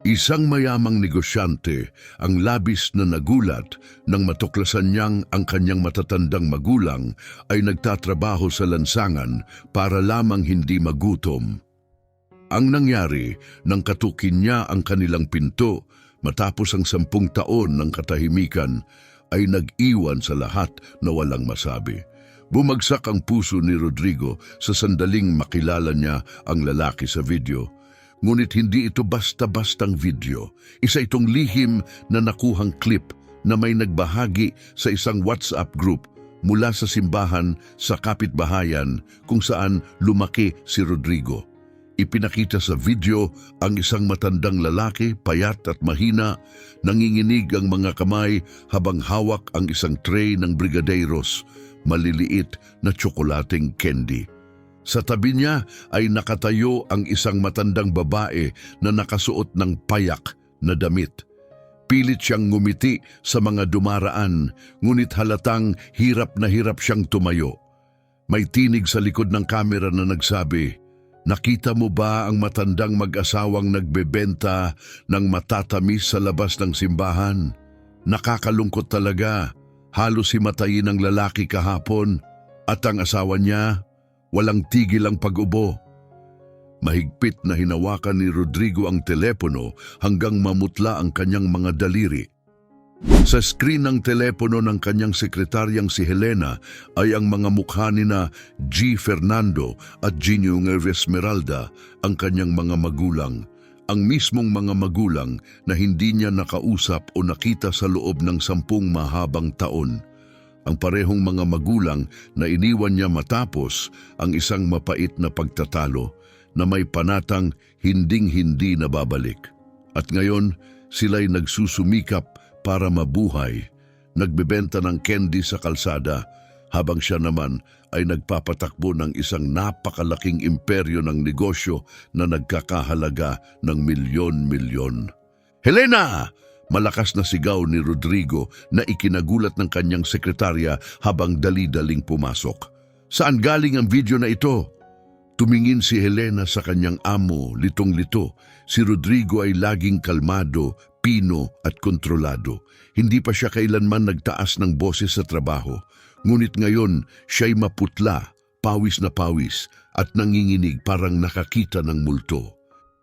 Isang mayamang negosyante ang labis na nagulat nang matuklasan niyang ang kanyang matatandang magulang ay nagtatrabaho sa lansangan para lamang hindi magutom. Ang nangyari nang katukin niya ang kanilang pinto matapos ang 10 taon ng katahimikan ay nag-iwan sa lahat na walang masabi. Bumagsak ang puso ni Rodrigo sa sandaling makilala niya ang lalaki sa video. Ngunit hindi ito basta-bastang video. Isa itong lihim na nakuhang clip na may nagbahagi sa isang WhatsApp group mula sa simbahan sa kapitbahayan kung saan lumaki si Rodrigo. Ipinakita sa video ang isang matandang lalaki, payat at mahina, nanginginig ang mga kamay habang hawak ang isang tray ng brigadeiros, maliliit na tsokolating candy. Sa tabi niya ay nakatayo ang isang matandang babae na nakasuot ng payak na damit. Pilit siyang ngumiti sa mga dumaraan, ngunit halatang hirap na hirap siyang tumayo. May tinig sa likod ng kamera na nagsabi, "Nakita mo ba ang matandang mag-asawang nagbebenta ng matatamis sa labas ng simbahan? Nakakalungkot talaga. Halos himatayin ng lalaki kahapon at ang asawa niya, walang tigil ang pag-ubo." Mahigpit na hinawakan ni Rodrigo ang telepono hanggang mamutla ang kanyang mga daliri. Sa screen ng telepono ng kanyang sekretaryang si Helena ay ang mga mukha nina G. Fernando at Gino Esmeralda, ang kanyang mga magulang. Ang mismong mga magulang na hindi niya nakausap o nakita sa loob ng 10 mahabang taon. Ang parehong mga magulang na iniwan niya matapos ang isang mapait na pagtatalo na may panatang hinding-hindi na babalik. At ngayon, sila'y nagsusumikap para mabuhay, nagbebenta ng candy sa kalsada, habang siya naman ay nagpapatakbo ng isang napakalaking imperyo ng negosyo na nagkakahalaga ng milyon-milyon. "Helena!" Malakas na sigaw ni Rodrigo na ikinagulat ng kanyang sekretarya habang dali-daling pumasok. "Saan galing ang video na ito?" Tumingin si Helena sa kanyang amo, litong-lito. Si Rodrigo ay laging kalmado, pino at kontrolado. Hindi pa siya kailanman nagtaas ng boses sa trabaho. Ngunit ngayon, siya'y maputla, pawis na pawis, at nanginginig parang nakakita ng multo.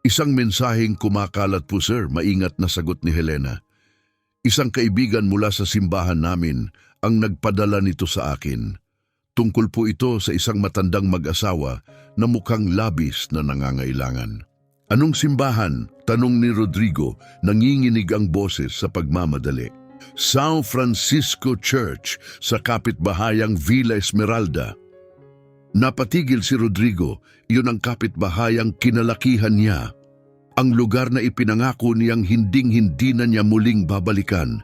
"Isang mensaheng kumakalat po, sir," maingat na sagot ni Helena. "Isang kaibigan mula sa simbahan namin ang nagpadala nito sa akin. Tungkol po ito sa isang matandang mag-asawa na mukhang labis na nangangailangan." "Anong simbahan?" tanong ni Rodrigo, nanginginig ang boses sa pagmamadali. "San Francisco Church sa kapitbahayang Villa Esmeralda." Napatigil si Rodrigo. Iyon ang kapitbahayang kinalakihan niya. Ang lugar na ipinangako niyang hinding-hindi na niya muling babalikan.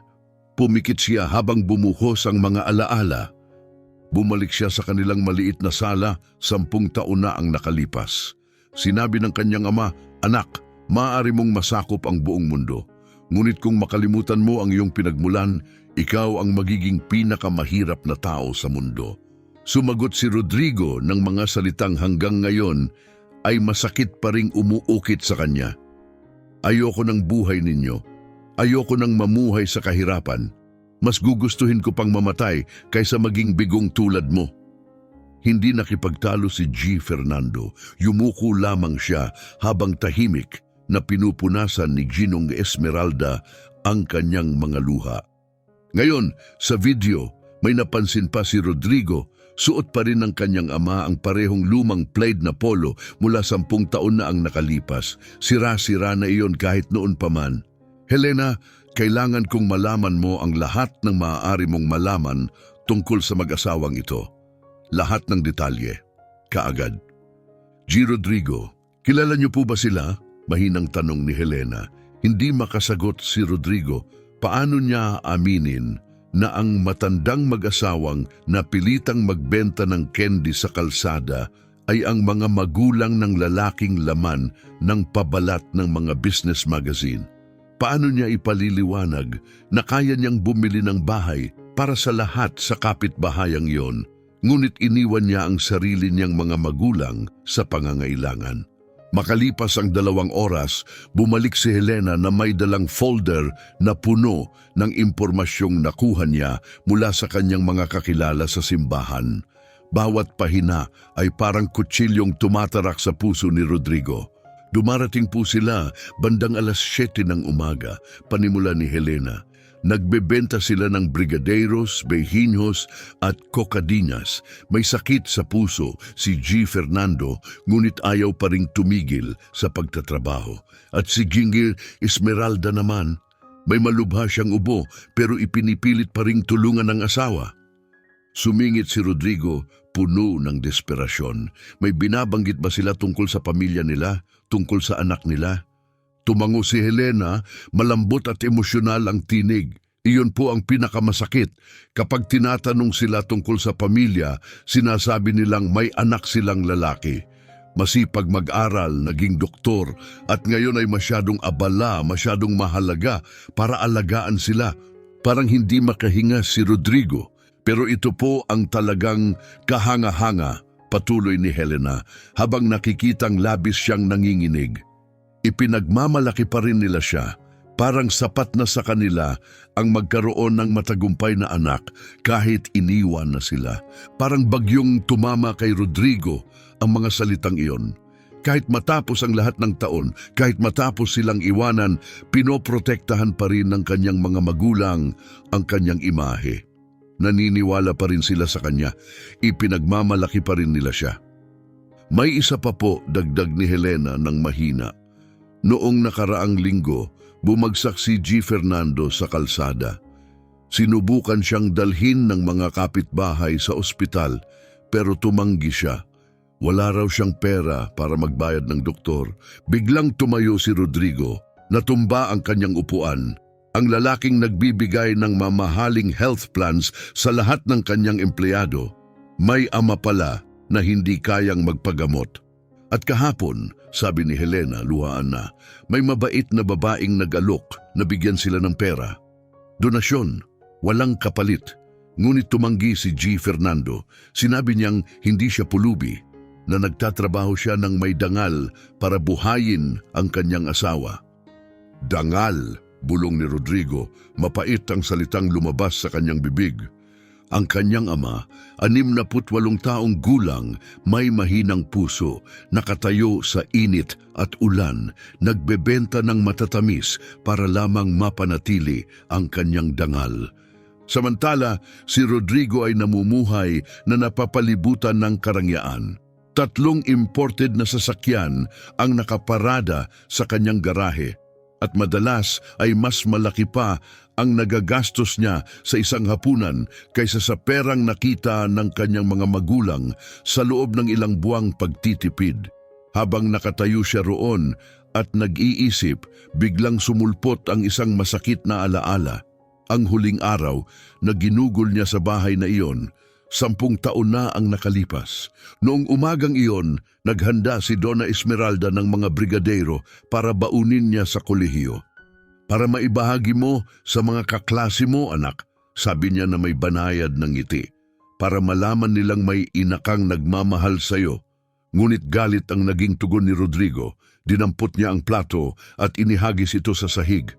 Pumikit siya habang bumuhos ang mga alaala. Bumalik siya sa kanilang maliit na sala, 10 taon na ang nakalipas. Sinabi ng kanyang ama, "Anak, maaari mong masakop ang buong mundo. Ngunit kung makalimutan mo ang iyong pinagmulan, ikaw ang magiging pinakamahirap na tao sa mundo." Sumagot si Rodrigo ng mga salitang hanggang ngayon ay masakit pa ring umuukit sa kanya. "Ayoko ng buhay ninyo. Ayoko ng mamuhay sa kahirapan. Mas gugustuhin ko pang mamatay kaysa maging bigong tulad mo." Hindi nakipagtalo si G. Fernando. Yumuko lamang siya habang tahimik na pinupunasan ni Ginong Esmeralda ang kanyang mga luha. Ngayon, sa video, may napansin pa si Rodrigo. Suot pa rin ng kanyang ama ang parehong lumang plaid na polo mula 10 taon na ang nakalipas. Sira-sira na iyon kahit noon pa man. "Helena, kailangan kong malaman mo ang lahat ng maaari mong malaman tungkol sa mag-asawang ito. Lahat ng detalye. Kaagad." "G. Rodrigo, kilala niyo po ba sila?" mahinang tanong ni Helena. Hindi makasagot si Rodrigo. Paano niya aminin na ang matandang mag-asawang napilitang magbenta ng candy sa kalsada ay ang mga magulang ng lalaking laman ng pabalat ng mga business magazine? Paano niya ipaliliwanag na kaya niyang bumili ng bahay para sa lahat sa kapitbahayang iyon, ngunit iniwan niya ang sarili niyang mga magulang sa pangangailangan? Makalipas ang 2 oras, bumalik si Helena na may dalang folder na puno ng impormasyong nakuha niya mula sa kanyang mga kakilala sa simbahan. Bawat pahina ay parang kutsilyong tumatarak sa puso ni Rodrigo. Dumarating po sila bandang 7:00 ng umaga, panimula ni Helena. Nagbebenta sila ng brigadeiros, bejinhos at cocadinas. May sakit sa puso si G. Fernando, ngunit ayaw pa ring tumigil sa pagtatrabaho. At si Ginggir Esmeralda naman, may malubha siyang ubo pero ipinipilit pa ring tulungan ng asawa. Sumingit si Rodrigo, puno ng desperasyon. May binabanggit ba sila tungkol sa pamilya nila, tungkol sa anak nila? Tumango si Helena, malambot at emosyonal ang tinig. Iyon po ang pinakamasakit. Kapag tinatanong sila tungkol sa pamilya, sinasabi nilang may anak silang lalaki. Masipag mag-aral, naging doktor, at ngayon ay masyadong abala, masyadong mahalaga para alagaan sila. Parang hindi makahinga si Rodrigo. Pero ito po ang talagang kahanga-hanga, patuloy ni Helena, habang nakikitang labis siyang nanginginig. Ipinagmamalaki pa rin nila siya, parang sapat na sa kanila ang magkaroon ng matagumpay na anak kahit iniwan na sila. Parang bagyong tumama kay Rodrigo ang mga salitang iyon. Kahit matapos ang lahat ng taon, kahit matapos silang iwanan, pinoprotektahan pa rin ng kanyang mga magulang ang kanyang imahe. Naniniwala pa rin sila sa kanya, ipinagmamalaki pa rin nila siya. May isa pa po, dagdag ni Helena ng mahina. Noong nakaraang linggo, bumagsak si G. Fernando sa kalsada. Sinubukan siyang dalhin ng mga kapitbahay sa ospital pero tumanggi siya. Wala raw siyang pera para magbayad ng doktor. Biglang tumayo si Rodrigo, natumba ang kanyang upuan. Ang lalaking nagbibigay ng mamahaling health plans sa lahat ng kanyang empleyado, may ama pala na hindi kayang magpagamot. At kahapon, sabi ni Helena, luhaan na, may mabait na babaeng nag-alok na bigyan sila ng pera. Donasyon, walang kapalit. Ngunit tumanggi si G. Fernando. Sinabi niyang hindi siya pulubi, na nagtatrabaho siya ng may dangal para buhayin ang kanyang asawa. Dangal, bulong ni Rodrigo, mapait ang salitang lumabas sa kanyang bibig. Ang kanyang ama, 68 taong gulang, may mahinang puso, nakatayo sa init at ulan, nagbebenta ng matatamis para lamang mapanatili ang kanyang dangal. Samantala, si Rodrigo ay namumuhay na napapalibutan ng karangyaan. 3 imported na sasakyan ang nakaparada sa kanyang garahe. At madalas ay mas malaki pa ang nagagastos niya sa isang hapunan kaysa sa perang nakita ng kanyang mga magulang sa loob ng ilang buwang pagtitipid. Habang nakatayo siya roon at nag-iisip, biglang sumulpot ang isang masakit na alaala. Ang huling araw na ginugol niya sa bahay na iyon, 10 taon na ang nakalipas. Noong umagang iyon, naghanda si Donna Esmeralda ng mga brigadero para baunin niya sa kolehiyo. Para maibahagi mo sa mga kaklase mo, anak, sabi niya na may banayad ng ngiti. Para malaman nilang may inakang nagmamahal sa iyo. Ngunit galit ang naging tugon ni Rodrigo. Dinampot niya ang plato at inihagis ito sa sahig.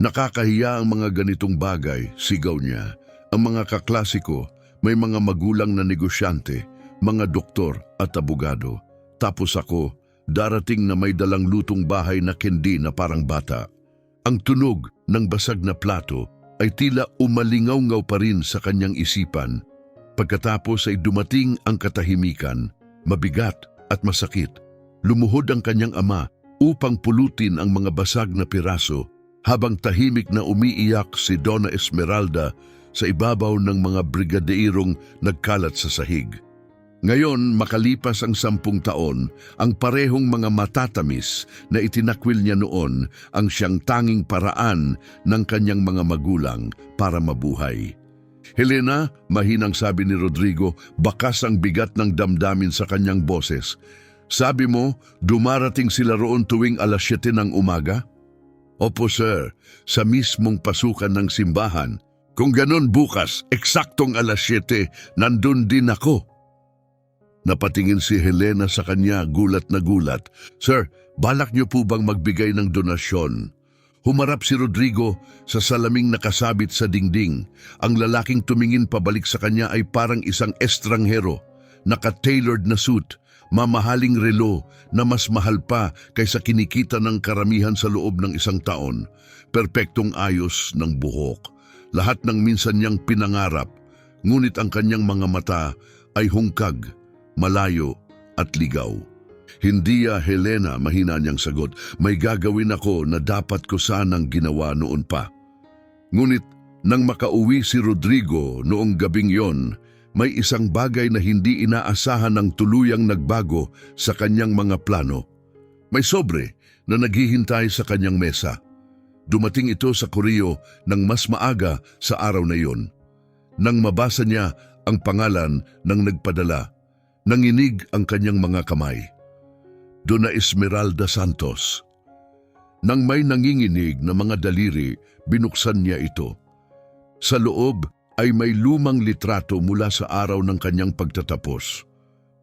Nakakahiya ang mga ganitong bagay, sigaw niya. Ang mga kaklase ko, may mga magulang na negosyante, mga doktor at abogado. Tapos ako, darating na may dalang lutong bahay na kendi na parang bata. Ang tunog ng basag na plato ay tila umalingaw-ngaw pa rin sa kanyang isipan. Pagkatapos ay dumating ang katahimikan, mabigat at masakit. Lumuhod ang kanyang ama upang pulutin ang mga basag na piraso habang tahimik na umiiyak si Donna Esmeralda sa ibabaw ng mga brigadeirong nagkalat sa sahig. Ngayon, makalipas ang 10 taon, ang parehong mga matatamis na itinakwil niya noon ang siyang tanging paraan ng kanyang mga magulang para mabuhay. Helena, mahinang sabi ni Rodrigo, bakas ang bigat ng damdamin sa kanyang boses. Sabi mo, dumarating sila roon tuwing 7:00 ng umaga? Opo sir, sa mismong pasukan ng simbahan. Kung ganon bukas, eksaktong 7:00, nandun din ako. Napatingin si Helena sa kanya, gulat na gulat. Sir, balak niyo po bang magbigay ng donasyon? Humarap si Rodrigo sa salaming nakasabit sa dingding. Ang lalaking tumingin pabalik sa kanya ay parang isang estranghero, naka-tailored na suit, mamahaling relo na mas mahal pa kaysa kinikita ng karamihan sa loob ng isang taon. Perpektong ayos ng buhok. Lahat ng minsan niyang pinangarap, ngunit ang kanyang mga mata ay hungkag, malayo at ligaw. Hindi Helena, mahina niyang sagot. May gagawin ako na dapat ko sanang ginawa noon pa. Ngunit nang makauwi si Rodrigo noong gabing yon, may isang bagay na hindi inaasahan ng tuluyang nagbago sa kanyang mga plano. May sobre na naghihintay sa kanyang mesa. Dumating ito sa kuryo ng mas maaga sa araw na iyon. Nang mabasa niya ang pangalan ng nagpadala, nanginig ang kanyang mga kamay. Donna Esmeralda Santos. Nang may nanginginig na mga daliri, binuksan niya ito. Sa loob ay may lumang litrato mula sa araw ng kanyang pagtatapos.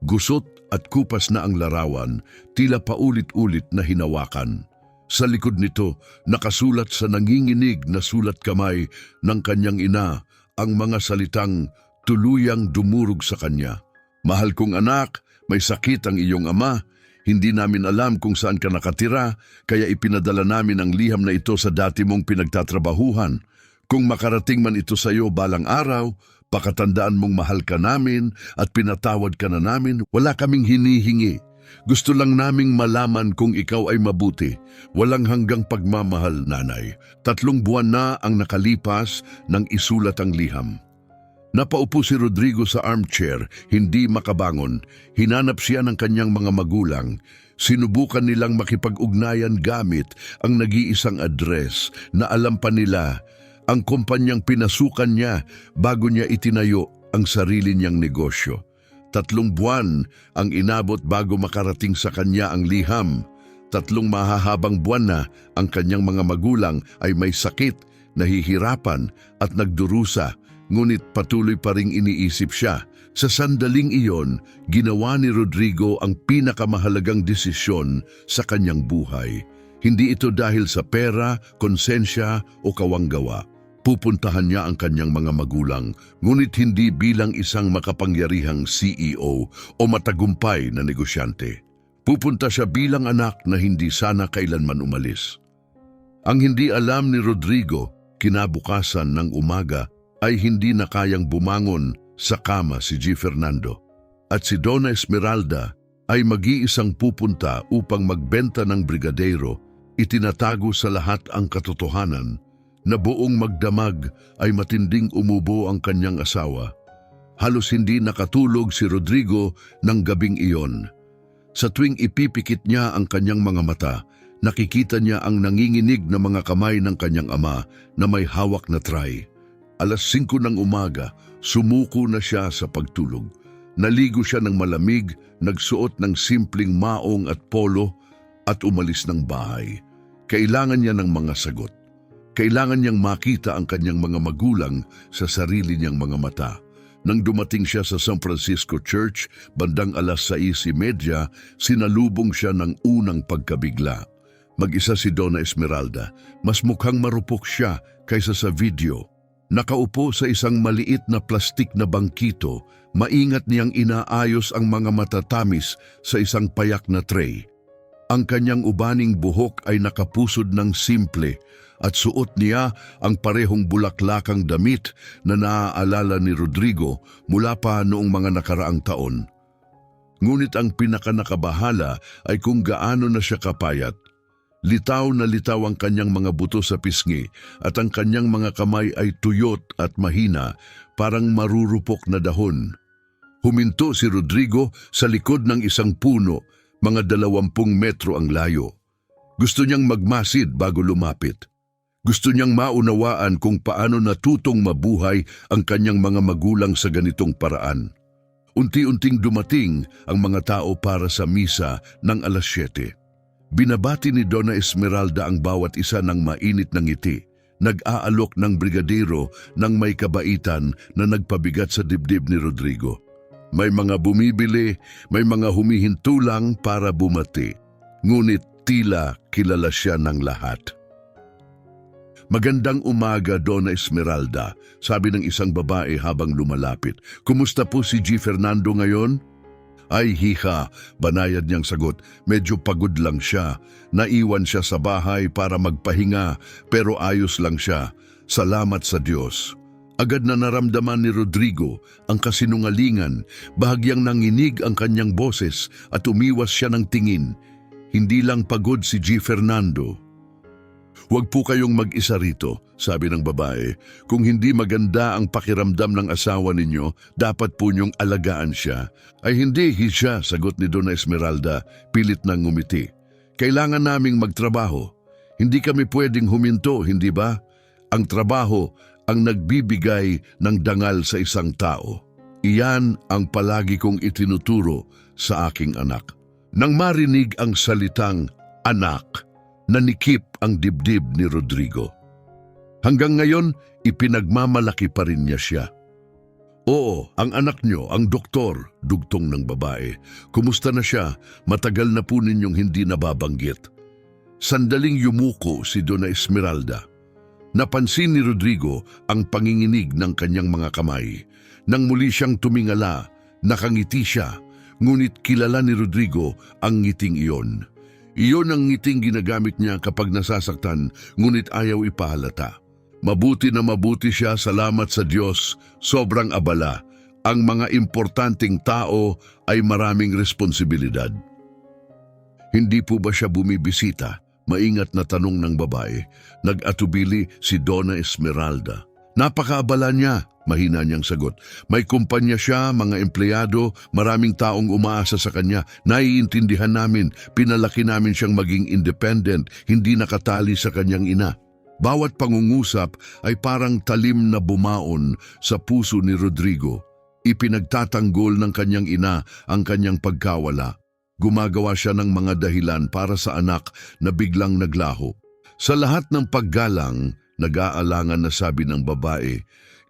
Gusot at kupas na ang larawan, tila paulit-ulit na hinawakan. Sa likod nito, nakasulat sa nanginginig na sulat kamay ng kanyang ina ang mga salitang tuluyang dumurog sa kanya. Mahal kong anak, may sakit ang iyong ama. Hindi namin alam kung saan ka nakatira, kaya ipinadala namin ang liham na ito sa dati mong pinagtatrabahuhan. Kung makarating man ito sa iyo balang araw, pakatandaan mong mahal ka namin at pinatawad ka na namin, wala kaming hinihingi. Gusto lang naming malaman kung ikaw ay mabuti. Walang hanggang pagmamahal, nanay. 3 buwan na ang nakalipas nang isulat ang liham. Napaupo si Rodrigo sa armchair, hindi makabangon. Hinanap siya ng kanyang mga magulang. Sinubukan nilang makipag-ugnayan gamit ang nag-iisang address na alam pa nila, ang kumpanyang pinasukan niya bago niya itinayo ang sarili niyang negosyo. 3 buwan ang inabot bago makarating sa kanya ang liham. 3 mahahabang buwan na ang kanyang mga magulang ay may sakit, nahihirapan at nagdurusa, ngunit patuloy pa ring iniisip siya. Sa sandaling iyon, ginawa ni Rodrigo ang pinakamahalagang desisyon sa kanyang buhay. Hindi ito dahil sa pera, konsensya o kawanggawa. Pupuntahan niya ang kanyang mga magulang, ngunit hindi bilang isang makapangyarihang CEO o matagumpay na negosyante. Pupunta siya bilang anak na hindi sana kailanman umalis. Ang hindi alam ni Rodrigo, kinabukasan ng umaga ay hindi na kayang bumangon sa kama si G. Fernando. At si Donna Esmeralda ay mag-iisang pupunta upang magbenta ng brigadero. Itinatago sa lahat ang katotohanan na buong magdamag ay matinding umubo ang kanyang asawa. Halos hindi nakatulog si Rodrigo ng gabing iyon. Sa tuwing ipipikit niya ang kanyang mga mata, nakikita niya ang nanginginig na mga kamay ng kanyang ama na may hawak na tray. 5:00 ng umaga, sumuko na siya sa pagtulog. Naligo siya ng malamig, nagsuot ng simpleng maong at polo at umalis ng bahay. Kailangan niya ng mga sagot. Kailangan niyang makita ang kanyang mga magulang sa sarili niyang mga mata. Nang dumating siya sa San Francisco Church, bandang 6:30, sinalubong siya ng unang pagkabigla. Mag-isa si Donna Esmeralda. Mas mukhang marupok siya kaysa sa video. Nakaupo sa isang maliit na plastik na bangkito, maingat niyang inaayos ang mga matatamis sa isang payak na tray. Ang kanyang ubaning buhok ay nakapusod ng simple at suot niya ang parehong bulaklakang damit na naaalala ni Rodrigo mula pa noong mga nakaraang taon. Ngunit ang pinakanakabahala ay kung gaano na siya kapayat. Litaw na litaw ang kanyang mga buto sa pisngi at ang kanyang mga kamay ay tuyot at mahina, parang marurupok na dahon. Huminto si Rodrigo sa likod ng isang puno, mga 20 metro ang layo. Gusto niyang magmasid bago lumapit. Gusto niyang maunawaan kung paano natutong mabuhay ang kanyang mga magulang sa ganitong paraan. Unti-unting dumating ang mga tao para sa misa ng 7:00. Binabati ni Donna Esmeralda ang bawat isa ng mainit na ngiti. Nag-aalok ng brigadero ng may kabaitan na nagpabigat sa dibdib ni Rodrigo. May mga bumibili, may mga humihinto lang para bumati. Ngunit tila kilala siya ng lahat. "Magandang umaga, Donna Esmeralda," sabi ng isang babae habang lumalapit. "Kumusta po si G. Fernando ngayon?" "Ay, hiha," banayad niyang sagot. "Medyo pagod lang siya. Naiwan siya sa bahay para magpahinga, pero ayos lang siya. Salamat sa Diyos." Agad na naramdaman ni Rodrigo ang kasinungalingan, bahagyang nanginig ang kanyang boses at umiwas siya ng tingin. Hindi lang pagod si G. Fernando. "Huwag po kayong mag-isa rito," sabi ng babae. "Kung hindi maganda ang pakiramdam ng asawa ninyo, dapat po niyong alagaan siya." "Ay hindi, siya," sagot ni Donna Esmeralda, pilit nang ngumiti. "Kailangan naming magtrabaho. Hindi kami pwedeng huminto, hindi ba? Ang trabaho ang nagbibigay ng dangal sa isang tao. Iyan ang palagi kong itinuturo sa aking anak." Nang marinig ang salitang anak, nanikip ang dibdib ni Rodrigo. Hanggang ngayon, ipinagmamalaki pa rin niya siya. "Oo, ang anak niyo, ang doktor," dugtong ng babae. "Kumusta na siya? Matagal na po ninyong hindi nababanggit." Sandaling yumuko si Donna Esmeralda. Napansin ni Rodrigo ang panginginig ng kanyang mga kamay. Nang muli siyang tumingala, nakangiti siya, ngunit kilala ni Rodrigo ang ngiting iyon. Iyon ang ngiting ginagamit niya kapag nasasaktan, ngunit ayaw ipahalata. Mabuti na mabuti siya, salamat sa Diyos, sobrang abala. Ang mga importanteng tao ay maraming responsibilidad. "Hindi po ba siya bumibisita?" Maingat na tanong ng babae. Nag-atubili si Donna Esmeralda. "Napakaabala niya," mahina niyang sagot. "May kumpanya siya, mga empleyado, maraming taong umaasa sa kanya. Naiintindihan namin, pinalaki namin siyang maging independent, hindi nakatali sa kanyang ina." Bawat pangungusap ay parang talim na bumaon sa puso ni Rodrigo. Ipinagtatanggol ng kanyang ina ang kanyang pagkawala. Gumagawa siya ng mga dahilan para sa anak na biglang naglaho. Sa lahat ng paggalang, nag-aalangan na sabi ng babae,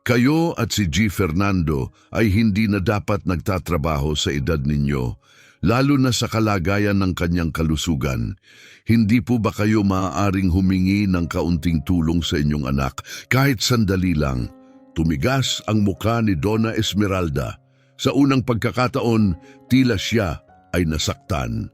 "Kayo at si G. Fernando ay hindi na dapat nagtatrabaho sa edad ninyo, lalo na sa kalagayan ng kanyang kalusugan. Hindi po ba kayo maaaring humingi ng kaunting tulong sa inyong anak, kahit sandali lang?" Tumigas ang mukha ni Donna Esmeralda. Sa unang pagkakataon, tila siya ay nasaktan.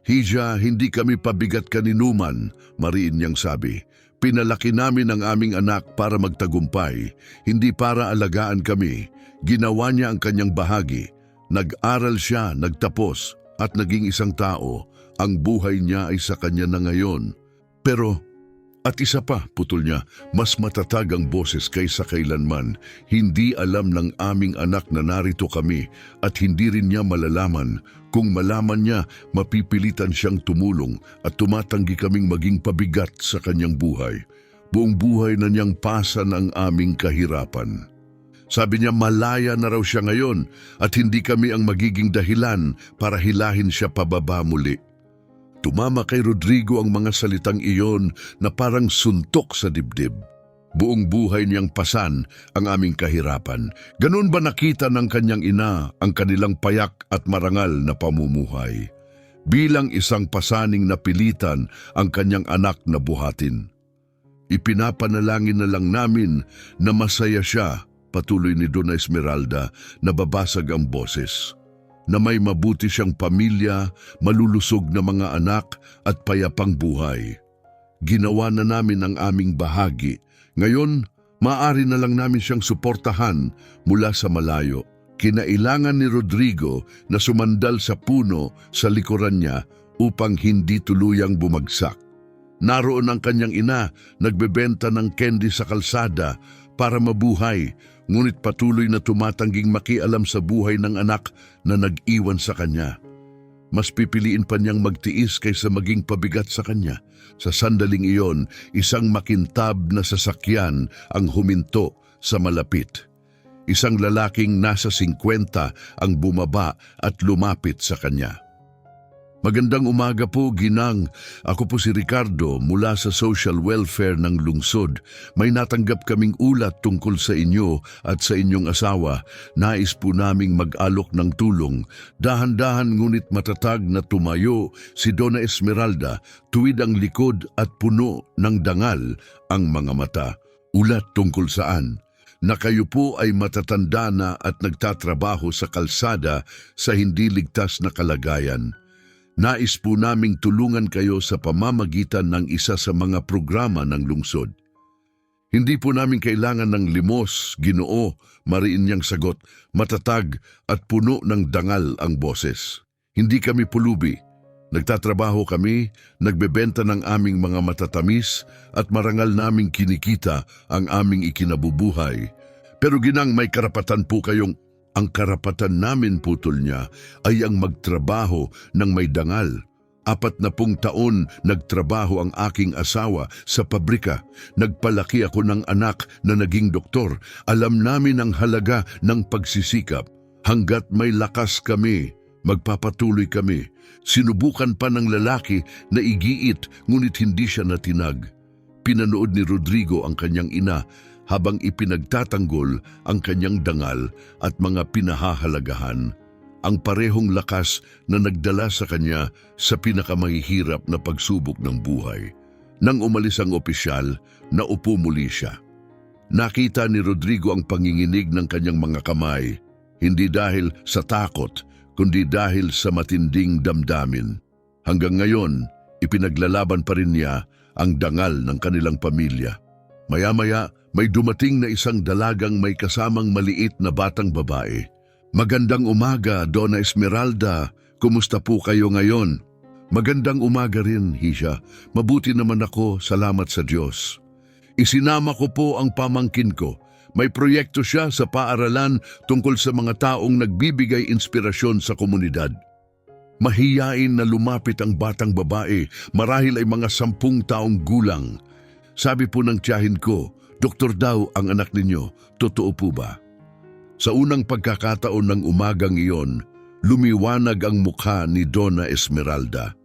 "Hija, hindi kami pabigat kaninuman," mariin niyang sabi. "Pinalaki namin ang aming anak para magtagumpay, hindi para alagaan kami." Ginawa niya ang kanyang bahagi. Nag-aral siya, nagtapos, at naging isang tao. Ang buhay niya ay sa kanya na ngayon. Pero, at isa pa, putol niya, mas matatag ang boses kaysa kailanman. "Hindi alam ng aming anak na narito kami at hindi rin niya malalaman. Kung malaman niya, mapipilitan siyang tumulong at tumatanggi kaming maging pabigat sa kanyang buhay. Buong buhay na niyang pasan ang aming kahirapan." Sabi niya malaya na raw siya ngayon at hindi kami ang magiging dahilan para hilahin siya pababa muli. Tumama kay Rodrigo ang mga salitang iyon na parang suntok sa dibdib. Buong buhay niyang pasan ang aming kahirapan. Ganun ba nakita ng kanyang ina ang kanilang payak at marangal na pamumuhay? Bilang isang pasaning napilitan ang kanyang anak na buhatin. "Ipinapanalangin na lang namin na masaya siya," patuloy ni Donna Esmeralda, nababasag ang boses. "Na may mabuti siyang pamilya, malulusog na mga anak at payapang buhay. Ginawa na namin ang aming bahagi. Ngayon, maaari na lang namin siyang suportahan mula sa malayo." Kinailangan ni Rodrigo na sumandal sa puno sa likuran niya upang hindi tuluyang bumagsak. Naroon ang kanyang ina, nagbebenta ng candy sa kalsada para mabuhay, ngunit patuloy na tumatangging makialam sa buhay ng anak na nag-iwan sa kanya. Mas pipiliin pa niyang magtiis kaysa maging pabigat sa kanya. Sa sandaling iyon, isang makintab na sasakyan ang huminto sa malapit. Isang lalaking nasa 50 ang bumaba at lumapit sa kanya. Magandang umaga po, Ginang. Ako po si Ricardo mula sa Social Welfare ng Lungsod. May natanggap kaming ulat tungkol sa inyo at sa inyong asawa. Nais po naming mag-alok ng tulong. Dahan-dahan ngunit matatag na tumayo si Donna Esmeralda, tuwid ang likod at puno ng dangal ang mga mata. Ulat tungkol saan? Na kayo po ay matatanda na at nagtatrabaho sa kalsada sa hindi ligtas na kalagayan. Nais po naming tulungan kayo sa pamamagitan ng isa sa mga programa ng lungsod. Hindi po namin kailangan ng limos, Ginoo, mariin niyang sagot, matatag at puno ng dangal ang boses. Hindi kami pulubi. Nagtatrabaho kami, nagbebenta ng aming mga matatamis at marangal naming kinikita ang aming ikinabubuhay. Pero Ginang, may karapatan po kayong ang karapatan namin, putol niya, ay ang magtrabaho ng may dangal. 40 taon nagtrabaho ang aking asawa sa pabrika. Nagpalaki ako ng anak na naging doktor. Alam namin ang halaga ng pagsisikap. Hanggat may lakas kami, magpapatuloy kami. Sinubukan pa ng lalaki na igiit ngunit hindi siya natinag. Pinanood ni Rodrigo ang kanyang ina habang ipinagtatanggol ang kanyang dangal at mga pinahahalagahan, ang parehong lakas na nagdala sa kanya sa pinakamahihirap na pagsubok ng buhay. Nang umalis ang opisyal, naupo muli siya. Nakita ni Rodrigo ang panginginig ng kanyang mga kamay, hindi dahil sa takot, kundi dahil sa matinding damdamin. Hanggang ngayon, ipinaglalaban pa rin niya ang dangal ng kanilang pamilya. Maya-maya, may dumating na isang dalagang may kasamang maliit na batang babae. Magandang umaga, Donna Esmeralda. Kumusta po kayo ngayon? Magandang umaga rin, Hisha. Mabuti naman ako, salamat sa Diyos. Isinama ko po ang pamangkin ko. May proyekto siya sa paaralan tungkol sa mga taong nagbibigay inspirasyon sa komunidad. Mahiyain na lumapit ang batang babae, marahil ay mga 10 taong gulang. Sabi po ng tiyahin ko, doktor daw ang anak ninyo, totoo po ba? Sa unang pagkakataon ng umagang iyon, lumiwanag ang mukha ni Donna Esmeralda.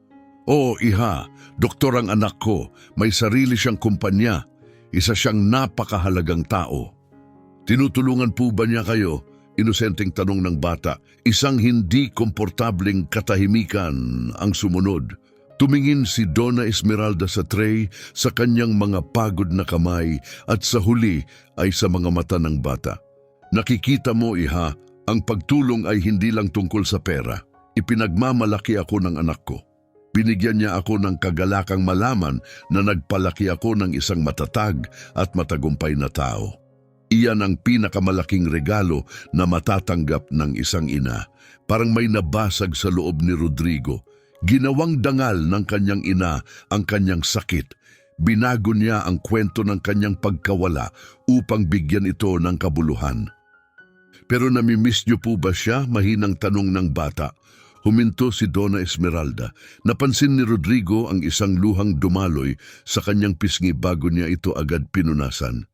Oo, iha, doktor ang anak ko, may sarili siyang kumpanya, isa siyang napakahalagang tao. Tinutulungan po ba niya kayo? Inosenteng tanong ng bata. Isang hindi komportableng katahimikan ang sumunod. Tumingin si Donna Esmeralda sa tray, sa kanyang mga pagod na kamay at sa huli ay sa mga mata ng bata. Nakikita mo, iha, ang pagtulong ay hindi lang tungkol sa pera. Ipinagmamalaki ako ng anak ko. Binigyan niya ako ng kagalakang malaman na nagpalaki ako ng isang matatag at matagumpay na tao. Iyan ang pinakamalaking regalo na matatanggap ng isang ina. Parang may nabasag sa loob ni Rodrigo. Ginawang dangal ng kanyang ina ang kanyang sakit. Binago niya ang kwento ng kanyang pagkawala upang bigyan ito ng kabuluhan. Pero namimiss niyo po ba siya? Mahinang tanong ng bata. Huminto si Donna Esmeralda. Napansin ni Rodrigo ang isang luhang dumaloy sa kanyang pisngi bago niya ito agad pinunasan.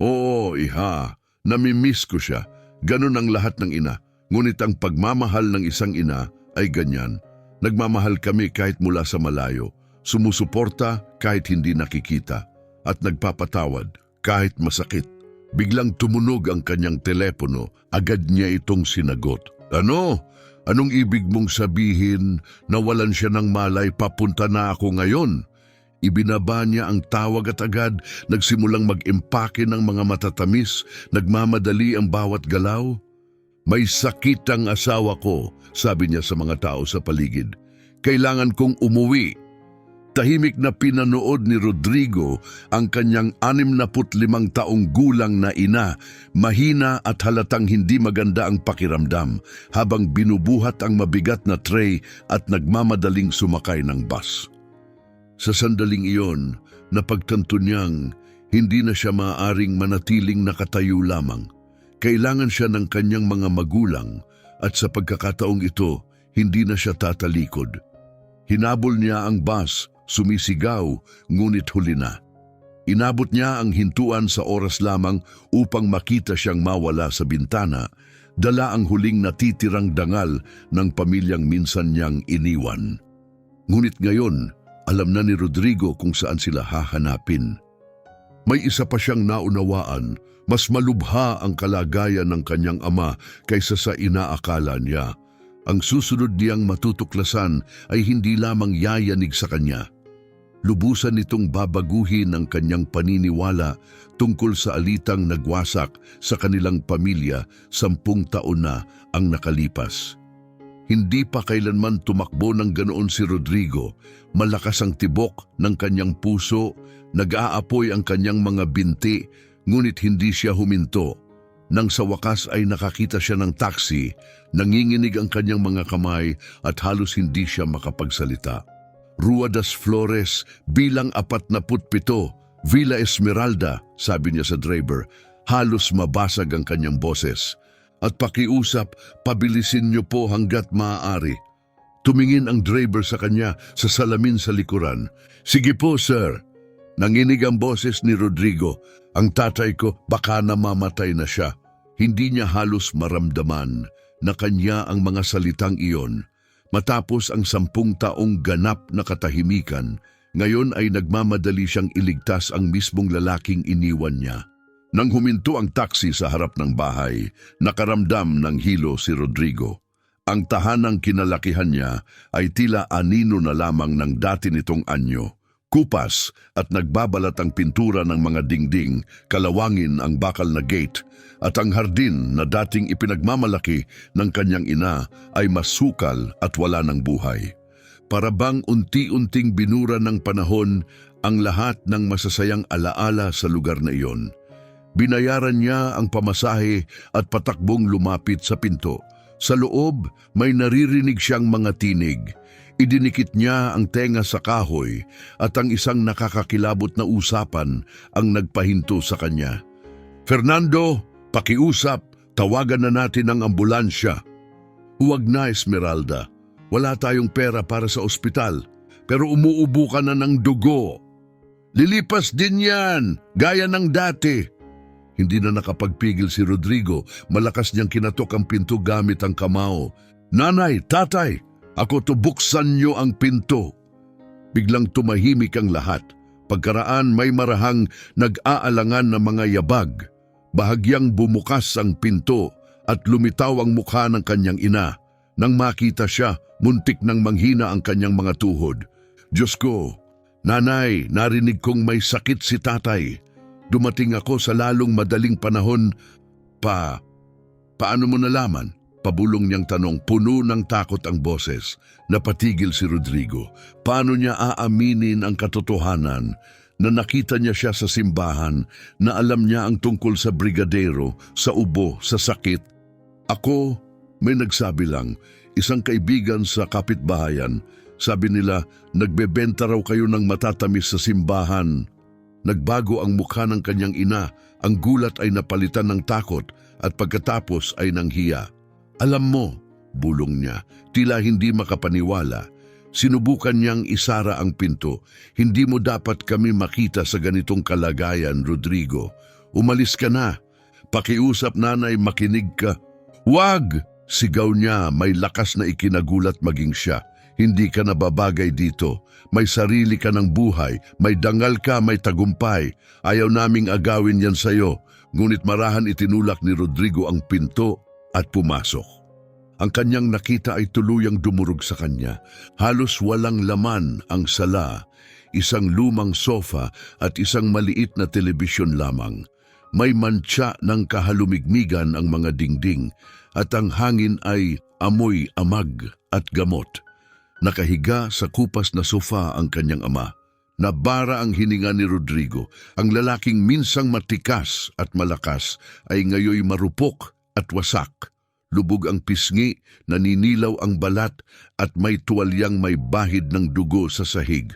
Oo, iha, namimiss ko siya. Ganon ang lahat ng ina. Ngunit ang pagmamahal ng isang ina ay ganyan. Nagmamahal kami kahit mula sa malayo, sumusuporta kahit hindi nakikita, at nagpapatawad kahit masakit. Biglang tumunog ang kanyang telepono, agad niya itong sinagot. Ano? Anong ibig mong sabihin? Nawalan siya ng malay, papunta na ako ngayon? Ibinaba niya ang tawag at agad nagsimulang mag-impake ng mga matatamis, nagmamadali ang bawat galaw. May sakit ang asawa ko, sabi niya sa mga tao sa paligid. Kailangan kong umuwi. Tahimik na pinanood ni Rodrigo ang kanyang 65 taong gulang na ina, mahina at halatang hindi maganda ang pakiramdam habang binubuhat ang mabigat na tray at nagmamadaling sumakay ng bus. Sa sandaling iyon, napagtanto niyang hindi na siya maaaring manatiling nakatayo lamang. Kailangan siya ng kanyang mga magulang at sa pagkakataong ito, hindi na siya tatalikod. Hinabol niya ang bus, sumisigaw, ngunit huli na. Inabot niya ang hintuan sa oras lamang upang makita siyang mawala sa bintana, dala ang huling natitirang dangal ng pamilyang minsan niyang iniwan. Ngunit ngayon, alam na ni Rodrigo kung saan sila hahanapin. May isa pa siyang naunawaan, mas malubha ang kalagayan ng kanyang ama kaysa sa inaakala niya. Ang susunod niyang matutuklasan ay hindi lamang yayanig sa kanya. Lubusan nitong babaguhin ang kanyang paniniwala tungkol sa alitang nagwasak sa kanilang pamilya 10 taon na ang nakalipas. Hindi pa kailanman tumakbo ng ganoon si Rodrigo. Malakas ang tibok ng kanyang puso, nag-aapoy ang kanyang mga binti, ngunit hindi siya huminto. Nang sa wakas ay nakakita siya ng taxi, nanginginig ang kanyang mga kamay at halos hindi siya makapagsalita. Rua das Flores, bilang 47, Villa Esmeralda, sabi niya sa driver. Halos mabasag ang kanyang boses. At pakiusap, pabilisin niyo po hanggat maaari. Tumingin ang driver sa kanya sa salamin sa likuran. Sige po, sir. Nanginig ang boses ni Rodrigo. Ang tatay ko baka namamatay na siya. Hindi niya halos maramdaman na kanya ang mga salitang iyon. Matapos ang 10 taong ganap na katahimikan, ngayon ay nagmamadali siyang iligtas ang mismong lalaking iniwan niya. Nang huminto ang taxi sa harap ng bahay, nakaramdam ng hilo si Rodrigo. Ang tahanang kinalakihan niya ay tila anino na lamang ng dati nitong anyo. Kupas at nagbabalat ang pintura ng mga dingding, kalawangin ang bakal na gate, at ang hardin na dating ipinagmamalaki ng kanyang ina ay masukal at wala ng buhay. Para bang unti-unting binura ng panahon ang lahat ng masasayang alaala sa lugar na iyon. Binayaran niya ang pamasahe at patakbong lumapit sa pinto. Sa loob, may naririnig siyang mga tinig. Idinikit niya ang tenga sa kahoy at ang isang nakakakilabot na usapan ang nagpahinto sa kanya. Fernando, pakiusap, tawagan na natin ang ambulansya. Huwag na, Esmeralda. Wala tayong pera para sa ospital, pero umuubo ka na ng dugo. Lilipas din yan, gaya ng dati. Hindi na nakapagpigil si Rodrigo, malakas niyang kinatok ang pinto gamit ang kamao. Nanay, tatay, ako to buksan niyo ang pinto. Biglang tumahimik ang lahat. Pagkaraan may marahang nag-aalangan na mga yabag. Bahagyang bumukas ang pinto at lumitaw ang mukha ng kanyang ina. Nang makita siya, muntik nang manghina ang kanyang mga tuhod. Diyos ko, nanay, narinig kong may sakit si tatay. Dumating ako sa lalong madaling panahon. Paano mo nalaman? Pabulong niyang tanong, puno ng takot ang boses. Napatigil si Rodrigo. Paano niya aaminin ang katotohanan na nakita niya siya sa simbahan, na alam niya ang tungkol sa brigadero, sa ubo, sa sakit? Ako, may nagsabi lang, isang kaibigan sa kapitbahayan. Sabi nila, nagbebenta raw kayo ng matatamis sa simbahan. Nagbago ang mukha ng kanyang ina, ang gulat ay napalitan ng takot at pagkatapos ay ng hiya. Alam mo, bulong niya, tila hindi makapaniwala. Sinubukan niyang isara ang pinto. Hindi mo dapat kami makita sa ganitong kalagayan, Rodrigo. Umalis ka na. Pakiusap nanay, makinig ka. Wag! Sigaw niya, may lakas na ikinagulat maging siya. Hindi ka nababagay dito. May sarili ka ng buhay. May dangal ka, may tagumpay. Ayaw naming agawin yan sa'yo. Ngunit marahan itinulak ni Rodrigo ang pinto at pumasok. Ang kanyang nakita ay tuluyang dumurog sa kanya. Halos walang laman ang sala. Isang lumang sofa at isang maliit na telebisyon lamang. May mantsa ng kahalumigmigan ang mga dingding at ang hangin ay amoy amag at gamot. Nakahiga sa kupas na sofa ang kanyang ama. Nabara ang hininga ni Rodrigo. Ang lalaking minsang matikas at malakas ay ngayoy marupok at wasak. Lubog ang pisngi, naninilaw ang balat at may tuwalyang may bahid ng dugo sa sahig.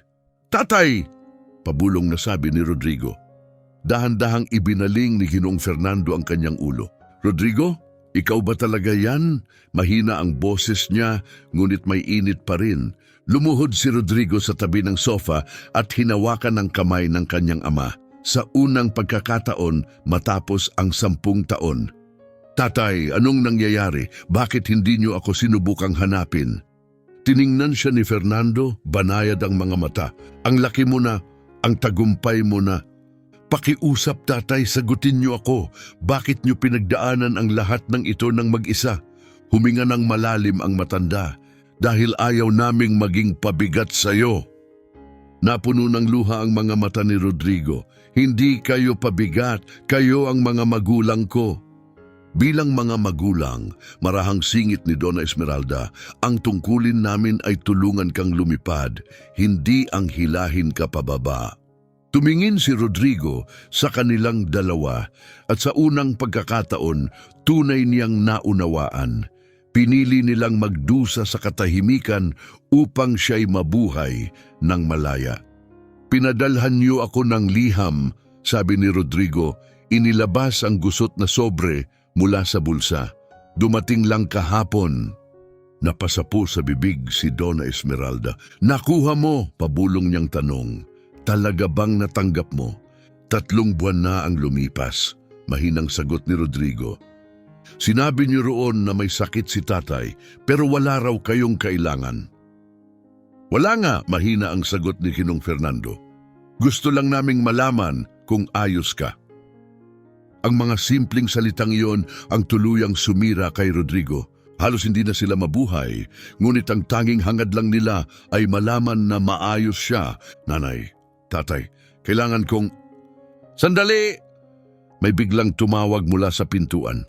Tatay! Pabulong na sabi ni Rodrigo. Dahan-dahang ibinaling ni Ginoong Fernando ang kanyang ulo. Rodrigo? Ikaw ba talaga yan? Mahina ang boses niya, ngunit may init pa rin. Lumuhod si Rodrigo sa tabi ng sofa at hinawakan ang kamay ng kanyang ama. Sa unang pagkakataon matapos ang 10 taon. Tatay, anong nangyayari? Bakit hindi niyo ako sinubukang hanapin? Tiningnan siya ni Fernando, banayad ang mga mata. Ang laki mo na, ang tagumpay mo na. Pakiusap tatay, sagutin niyo ako. Bakit niyo pinagdaanan ang lahat ng ito ng mag-isa? Huminga ng malalim ang matanda dahil ayaw naming maging pabigat sa'yo. Napuno ng luha ang mga mata ni Rodrigo. Hindi kayo pabigat, kayo ang mga magulang ko. Bilang mga magulang, marahang singit ni Donna Esmeralda, ang tungkulin namin ay tulungan kang lumipad, hindi ang hilahin ka pababa. Tumingin si Rodrigo sa kanilang dalawa at sa unang pagkakataon, tunay niyang naunawaan. Pinili nilang magdusa sa katahimikan upang siya'y mabuhay ng malaya. Pinadalhan niyo ako ng liham, sabi ni Rodrigo, inilabas ang gusot na sobre mula sa bulsa. Dumating lang kahapon. Napasapo sa bibig si Donna Esmeralda. Nakuha mo, pabulong niyang tanong. Talaga bang natanggap mo? 3 buwan na ang lumipas, mahinang sagot ni Rodrigo. Sinabi niyo roon na may sakit si tatay, pero wala raw kayong kailangan. Wala nga, mahina ang sagot ni Ginong Fernando. Gusto lang naming malaman kung ayos ka. Ang mga simpleng salitang iyon ang tuluyang sumira kay Rodrigo. Halos hindi na sila mabuhay, ngunit ang tanging hangad lang nila ay malaman na maayos siya. Nanay, tatay, kailangan kong... Sandali! May biglang tumawag mula sa pintuan.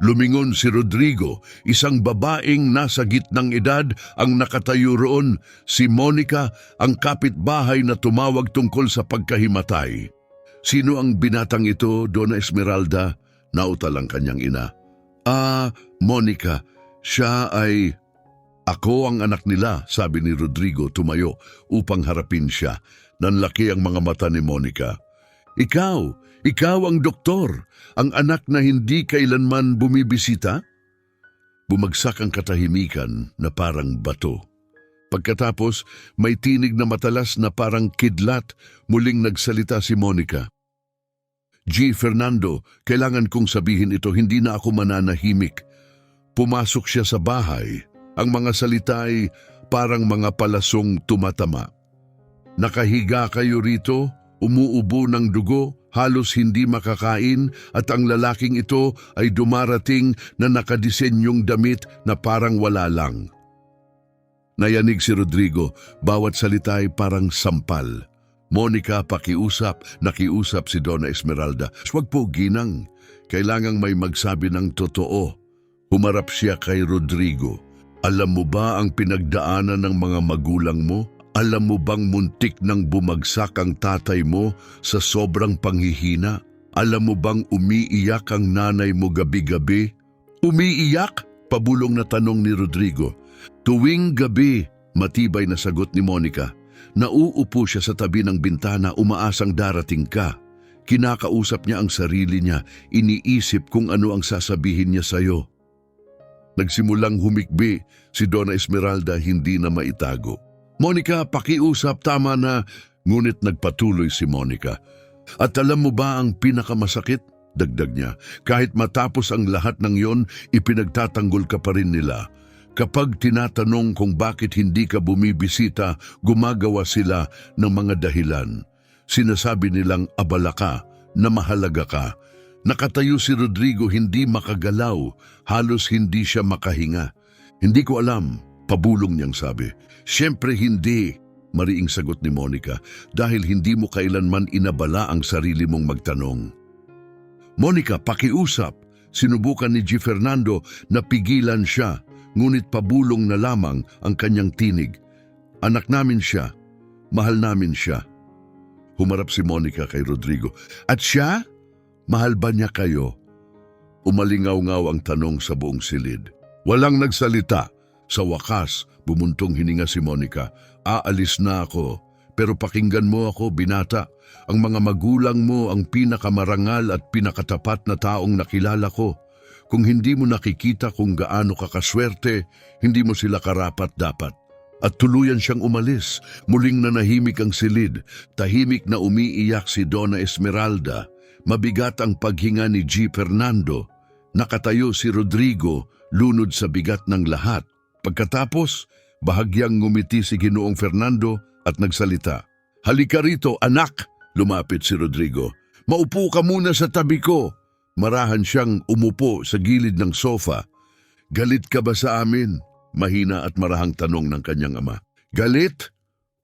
Lumingon si Rodrigo, isang babaeng nasa gitnang edad ang nakatayo roon. Si Monica, ang kapitbahay na tumawag tungkol sa pagkahimatay. Sino ang binatang ito, Donna Esmeralda? Nautal ang kanyang ina. Monica, siya ay... Ako ang anak nila, sabi ni Rodrigo tumayo upang harapin siya. Nanlaki ang mga mata ni Monica. Ikaw ang doktor, ang anak na hindi kailanman bumibisita? Bumagsak ang katahimikan na parang bato. Pagkatapos, may tinig na matalas na parang kidlat, muling nagsalita si Monica. G. Fernando, kailangan kong sabihin ito, hindi na ako mananahimik. Pumasok siya sa bahay. Ang mga salita ay parang mga palasong tumatama. Nakahiga kayo rito, umuubo ng dugo, halos hindi makakain at ang lalaking ito ay dumarating na nakadisenyong damit na parang wala lang. Nayanig si Rodrigo, bawat salita ay parang sampal. Monica, nakiusap si Donna Esmeralda. Huwag po, ginang. Kailangang may magsabi ng totoo. Humarap siya kay Rodrigo. Alam mo ba ang pinagdaanan ng mga magulang mo? Alam mo bang muntik nang bumagsak ang tatay mo sa sobrang panghihina? Alam mo bang umiiyak ang nanay mo gabi-gabi? Umiiyak? Pabulong na tanong ni Rodrigo. Tuwing gabi, matibay na sagot ni Monica. Nauupo siya sa tabi ng bintana, umaasang darating ka. Kinakausap niya ang sarili niya, iniisip kung ano ang sasabihin niya sa'yo. Nagsimulang humikbi si Donna Esmeralda, hindi na maitago. Monica, pakiusap, tama na, ngunit nagpatuloy si Monica. At alam mo ba ang pinakamasakit? Dagdag niya, kahit matapos ang lahat ng yon, ipinagtatanggol ka pa rin nila. Kapag tinatanong kung bakit hindi ka bumibisita, gumagawa sila ng mga dahilan. Sinasabi nilang abala ka, na mahalaga ka. Nakatayo si Rodrigo, hindi makagalaw, halos hindi siya makahinga. Hindi ko alam, pabulong niyang sabi. Siyempre hindi, mariing sagot ni Monica, dahil hindi mo kailanman inabala ang sarili mong magtanong. Monica, pakiusap. Sinubukan ni G. Fernando na pigilan siya, ngunit pabulong na lamang ang kanyang tinig. Anak namin siya, mahal namin siya. Humarap si Monica kay Rodrigo. At siya? Mahal ba niya kayo? Umalingaw-ngaw ang tanong sa buong silid. Walang nagsalita. Sa wakas, bumuntong hininga si Monica. Aalis na ako. Pero pakinggan mo ako, binata. Ang mga magulang mo ang pinakamarangal at pinakatapat na taong nakilala ko. Kung hindi mo nakikita kung gaano ka kaswerte, hindi mo sila karapat-dapat. At tuluyan siyang umalis. Muling nanahimik ang silid. Tahimik na umiiyak si Donna Esmeralda. Mabigat ang paghinga ni G. Fernando. Nakatayo si Rodrigo, lunod sa bigat ng lahat. Pagkatapos, Bahagyang ngumiti si Ginoong Fernando at nagsalita. "Halika rito, anak!" Lumapit si Rodrigo. "Maupo ka muna sa tabi ko." Marahan siyang umupo sa gilid ng sofa. "Galit ka ba sa amin?" Mahina at marahang tanong ng kanyang ama. "Galit?"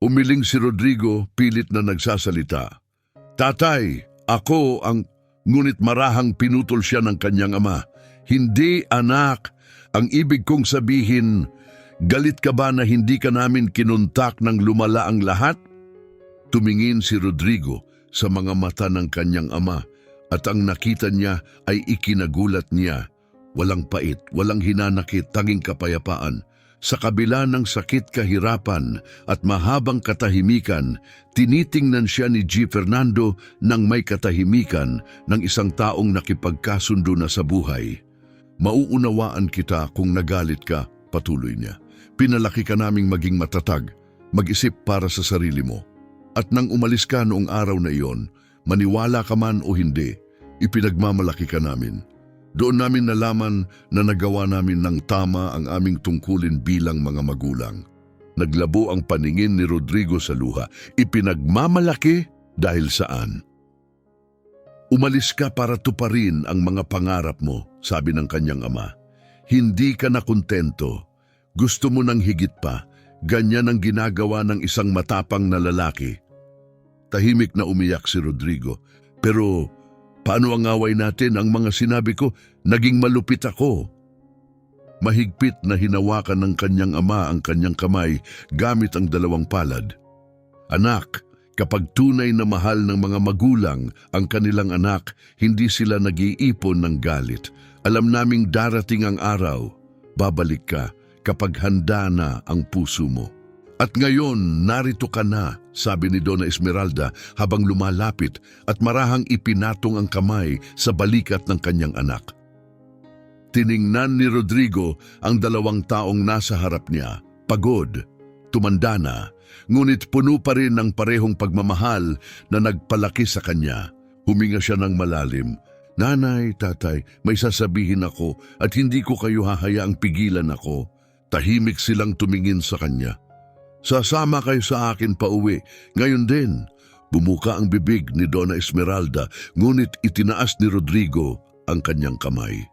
Umiling si Rodrigo, pilit na nagsasalita. "Tatay, ako ang..." Ngunit marahang pinutol siya ng kanyang ama. "Hindi, anak. Ang ibig kong sabihin, galit ka ba na hindi ka namin kinuntak nang lumala ang lahat?" Tumingin si Rodrigo sa mga mata ng kanyang ama at ang nakita niya ay ikinagulat niya. Walang pait, walang hinanakit, tanging kapayapaan. Sa kabila ng sakit, kahirapan at mahabang katahimikan, tinitingnan siya ni G. Fernando ng may katahimikan ng isang taong nakipagkasundo na sa buhay. "Mauunawaan kita kung nagalit ka," patuloy niya. "Pinalaki ka naming maging matatag, mag-isip para sa sarili mo. At nang umalis ka noong araw na iyon, maniwala ka man o hindi, ipinagmamalaki ka namin. Doon namin nalaman na nagawa namin ng tama ang aming tungkulin bilang mga magulang." Naglabo ang paningin ni Rodrigo sa luha. "Ipinagmamalaki dahil saan?" "Umalis ka para tuparin ang mga pangarap mo," sabi ng kanyang ama. "Hindi ka na kontento. Gusto mo ng higit pa. Ganyan ang ginagawa ng isang matapang na lalaki." Tahimik na umiyak si Rodrigo. "Pero paano ang away natin? Ang mga sinabi ko, naging malupit ako." Mahigpit na hinawakan ng kanyang ama ang kanyang kamay gamit ang dalawang palad. "Anak, kapag tunay na mahal ng mga magulang ang kanilang anak, hindi sila nag-iipon ng galit. Alam naming darating ang araw, babalik ka kapag handa na ang puso mo. At ngayon, narito ka na," sabi ni Donna Esmeralda habang lumalapit at marahang ipinatong ang kamay sa balikat ng kanyang anak. Tiningnan ni Rodrigo ang dalawang taong nasa harap niya. Pagod, tumanda na, ngunit puno pa rin ng parehong pagmamahal na nagpalaki sa kanya. Huminga siya ng malalim. "Nanay, tatay, may sasabihin ako at hindi ko kayo hahayaang pigilan ako." Tahimik silang tumingin sa kanya. "Sasama kayo sa akin pauwi. Ngayon din." Bumuka ang bibig ni Donna Esmeralda, ngunit itinaas ni Rodrigo ang kanyang kamay.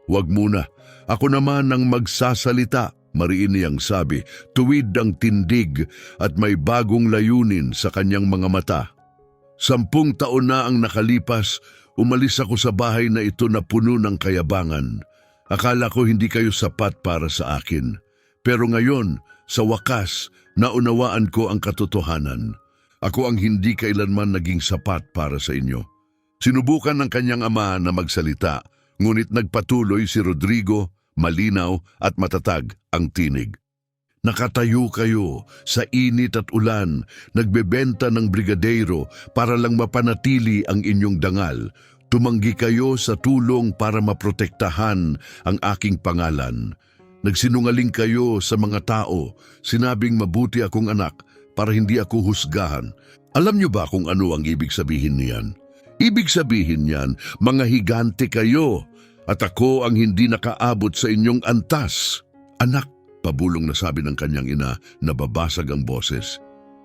"Huwag muna. Ako naman ang magsasalita," mariin niyang sabi. Tuwid ang tindig at may bagong layunin sa kanyang mga mata. 10 taon na ang nakalipas, umalis ako sa bahay na ito na puno ng kayabangan. Akala ko hindi kayo sapat para sa akin. Pero ngayon, sa wakas, naunawaan ko ang katotohanan. Ako ang hindi kailanman naging sapat para sa inyo." Sinubukan ng kanyang ama na magsalita, ngunit nagpatuloy si Rodrigo, malinaw at matatag ang tinig. "Nakatayo kayo sa init at ulan, nagbebenta ng brigadeiro para lang mapanatili ang inyong dangal. Tumanggi kayo sa tulong para maprotektahan ang aking pangalan. Nagsinungaling kayo sa mga tao, sinabing mabuti akong anak para hindi ako husgahan. Alam niyo ba kung ano ang ibig sabihin niyan? Ibig sabihin niyan, mga higante kayo at ako ang hindi nakaabot sa inyong antas." "Anak," pabulong na sabi ng kanyang ina, nababasag ang boses.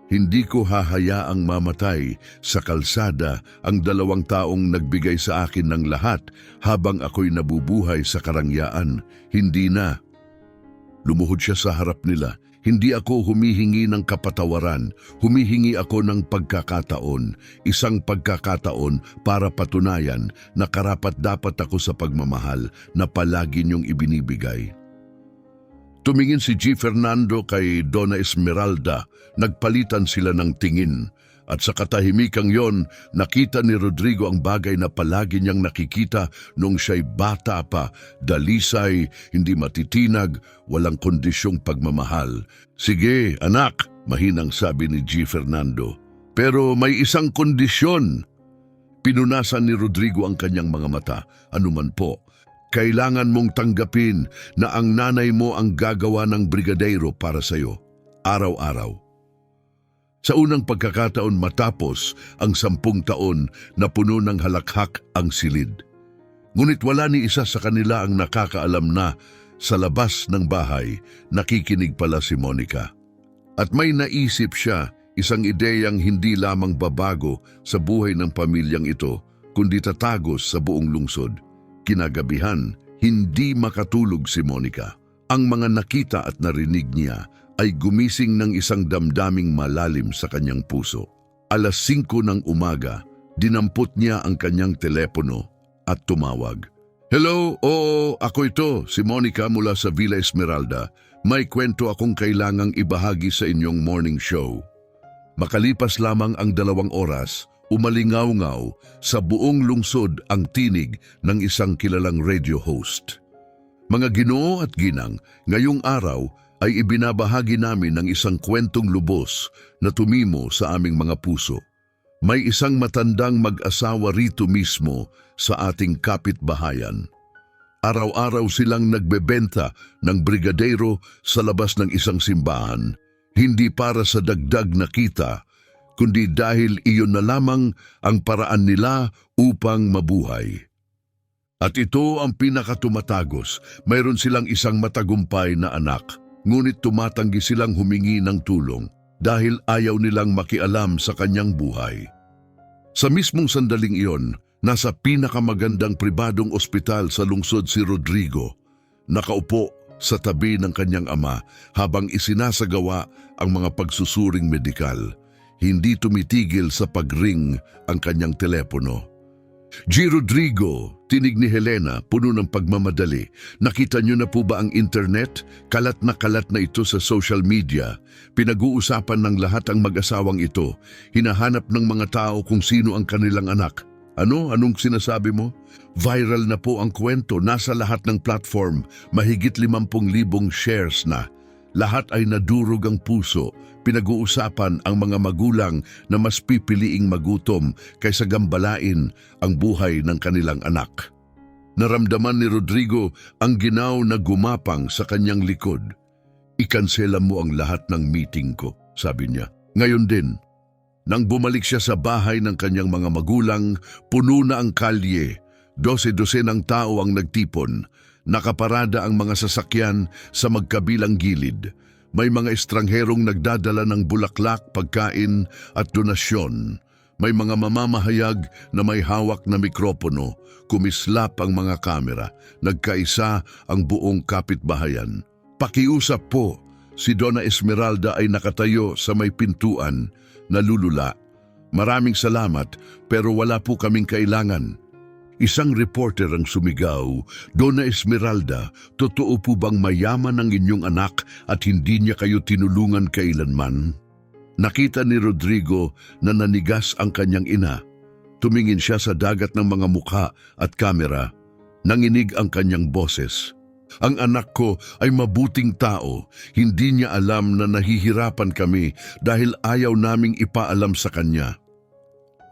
"Hindi ko hahayaang mamatay sa kalsada ang 2 taong nagbigay sa akin ng lahat habang ako'y nabubuhay sa karangyaan. Hindi na." Lumuhod siya sa harap nila. "Hindi ako humihingi ng kapatawaran, humihingi ako ng pagkakataon, isang pagkakataon para patunayan na karapat-dapat ako sa pagmamahal na palagi niyong ibinibigay." Tumingin si G. Fernando kay Donna Esmeralda, nagpalitan sila ng tingin. At sa katahimikang yon, nakita ni Rodrigo ang bagay na palagi niyang nakikita noong siya'y bata pa, dalisay, hindi matitinag, walang kondisyong pagmamahal. "Sige, anak," mahinang sabi ni G. Fernando. "Pero may isang kondisyon." Pinunasan ni Rodrigo ang kanyang mga mata. "Anuman po, kailangan mong tanggapin na ang nanay mo ang gagawa ng brigadeiro para sa'yo, araw-araw." Sa unang pagkakataon matapos ang 10 taon na puno ng halakhak ang silid. Ngunit wala ni isa sa kanila ang nakakaalam na Sa labas ng bahay, nakikinig pala si Monica. At may naisip siya, isang ideyang hindi lamang babago sa buhay ng pamilyang ito, kundi tatagos sa buong lungsod. Kinagabihan, hindi makatulog si Monica. Ang mga nakita at narinig niya ay gumising ng isang damdaming malalim sa kanyang puso. 5:00 ng umaga, dinampot niya ang kanyang telepono at tumawag. Hello, oo, ako ito, si Monica mula sa Villa Esmeralda. May kwento akong kailangang ibahagi sa inyong morning show. Makalipas lamang ang 2 oras, umalingaw-ngaw sa buong lungsod ang tinig ng isang kilalang radio host. Mga Ginoo at ginang, ngayong araw ay ibinabahagi namin ng isang kwentong lubos na tumimo sa aming mga puso. May isang matandang mag-asawa rito mismo sa ating kapitbahayan. Araw-araw silang nagbebenta ng brigadero sa labas ng isang simbahan, hindi para sa dagdag na kita, kundi dahil iyon na lamang ang paraan nila upang mabuhay. At ito ang pinakatumatagos, mayroon silang isang matagumpay na anak, ngunit tumatanggi silang humingi ng tulong dahil ayaw nilang makialam sa kanyang buhay. Sa mismong sandaling iyon, nasa pinakamagandang pribadong ospital sa lungsod si Rodrigo, nakaupo sa tabi ng kanyang ama habang isinasagawa ang mga pagsusuring medikal. Hindi tumitigil sa pagring ang kanyang telepono. G. Rodrigo, tinig ni Helena, puno ng pagmamadali. Nakita niyo na po ba ang internet? Kalat na ito sa social media. Pinag-uusapan ng lahat ang mag-asawang ito. Hinahanap ng mga tao kung sino ang kanilang anak. Anong sinasabi mo? Viral na po ang kwento, nasa lahat ng platform, mahigit 50,000 shares na. Lahat ay nadurog ang puso. Pinag-uusapan ang mga magulang na mas pipiliing magutom kaysa gambalain ang buhay ng kanilang anak. Naramdaman ni Rodrigo ang ginaw na gumapang sa kanyang likod. Ikansela mo ang lahat ng meeting ko, sabi niya. Ngayon din, nang bumalik siya sa bahay ng kanyang mga magulang, puno na ang kalye. 12 ng tao ang nagtipon. Nakaparada ang mga sasakyan sa magkabilang gilid. May mga estrangherong nagdadala ng bulaklak, pagkain at donasyon. May mga mamamahayag na may hawak na mikropono. Kumislap ang mga kamera. Nagkaisa ang buong kapitbahayan. Pakiusap po, si Donna Esmeralda ay nakatayo sa may pintuan, nalulula. Maraming salamat pero wala po kaming kailangan. Isang reporter ang sumigaw, Donna Esmeralda, totoo po bang mayaman ang inyong anak at hindi niya kayo tinulungan kailanman? Nakita ni Rodrigo na nanigas ang kanyang ina. Tumingin siya sa dagat ng mga mukha at kamera. Nanginig ang kanyang boses. Ang anak ko ay mabuting tao. Hindi niya alam na nahihirapan kami dahil ayaw naming ipaalam sa kanya.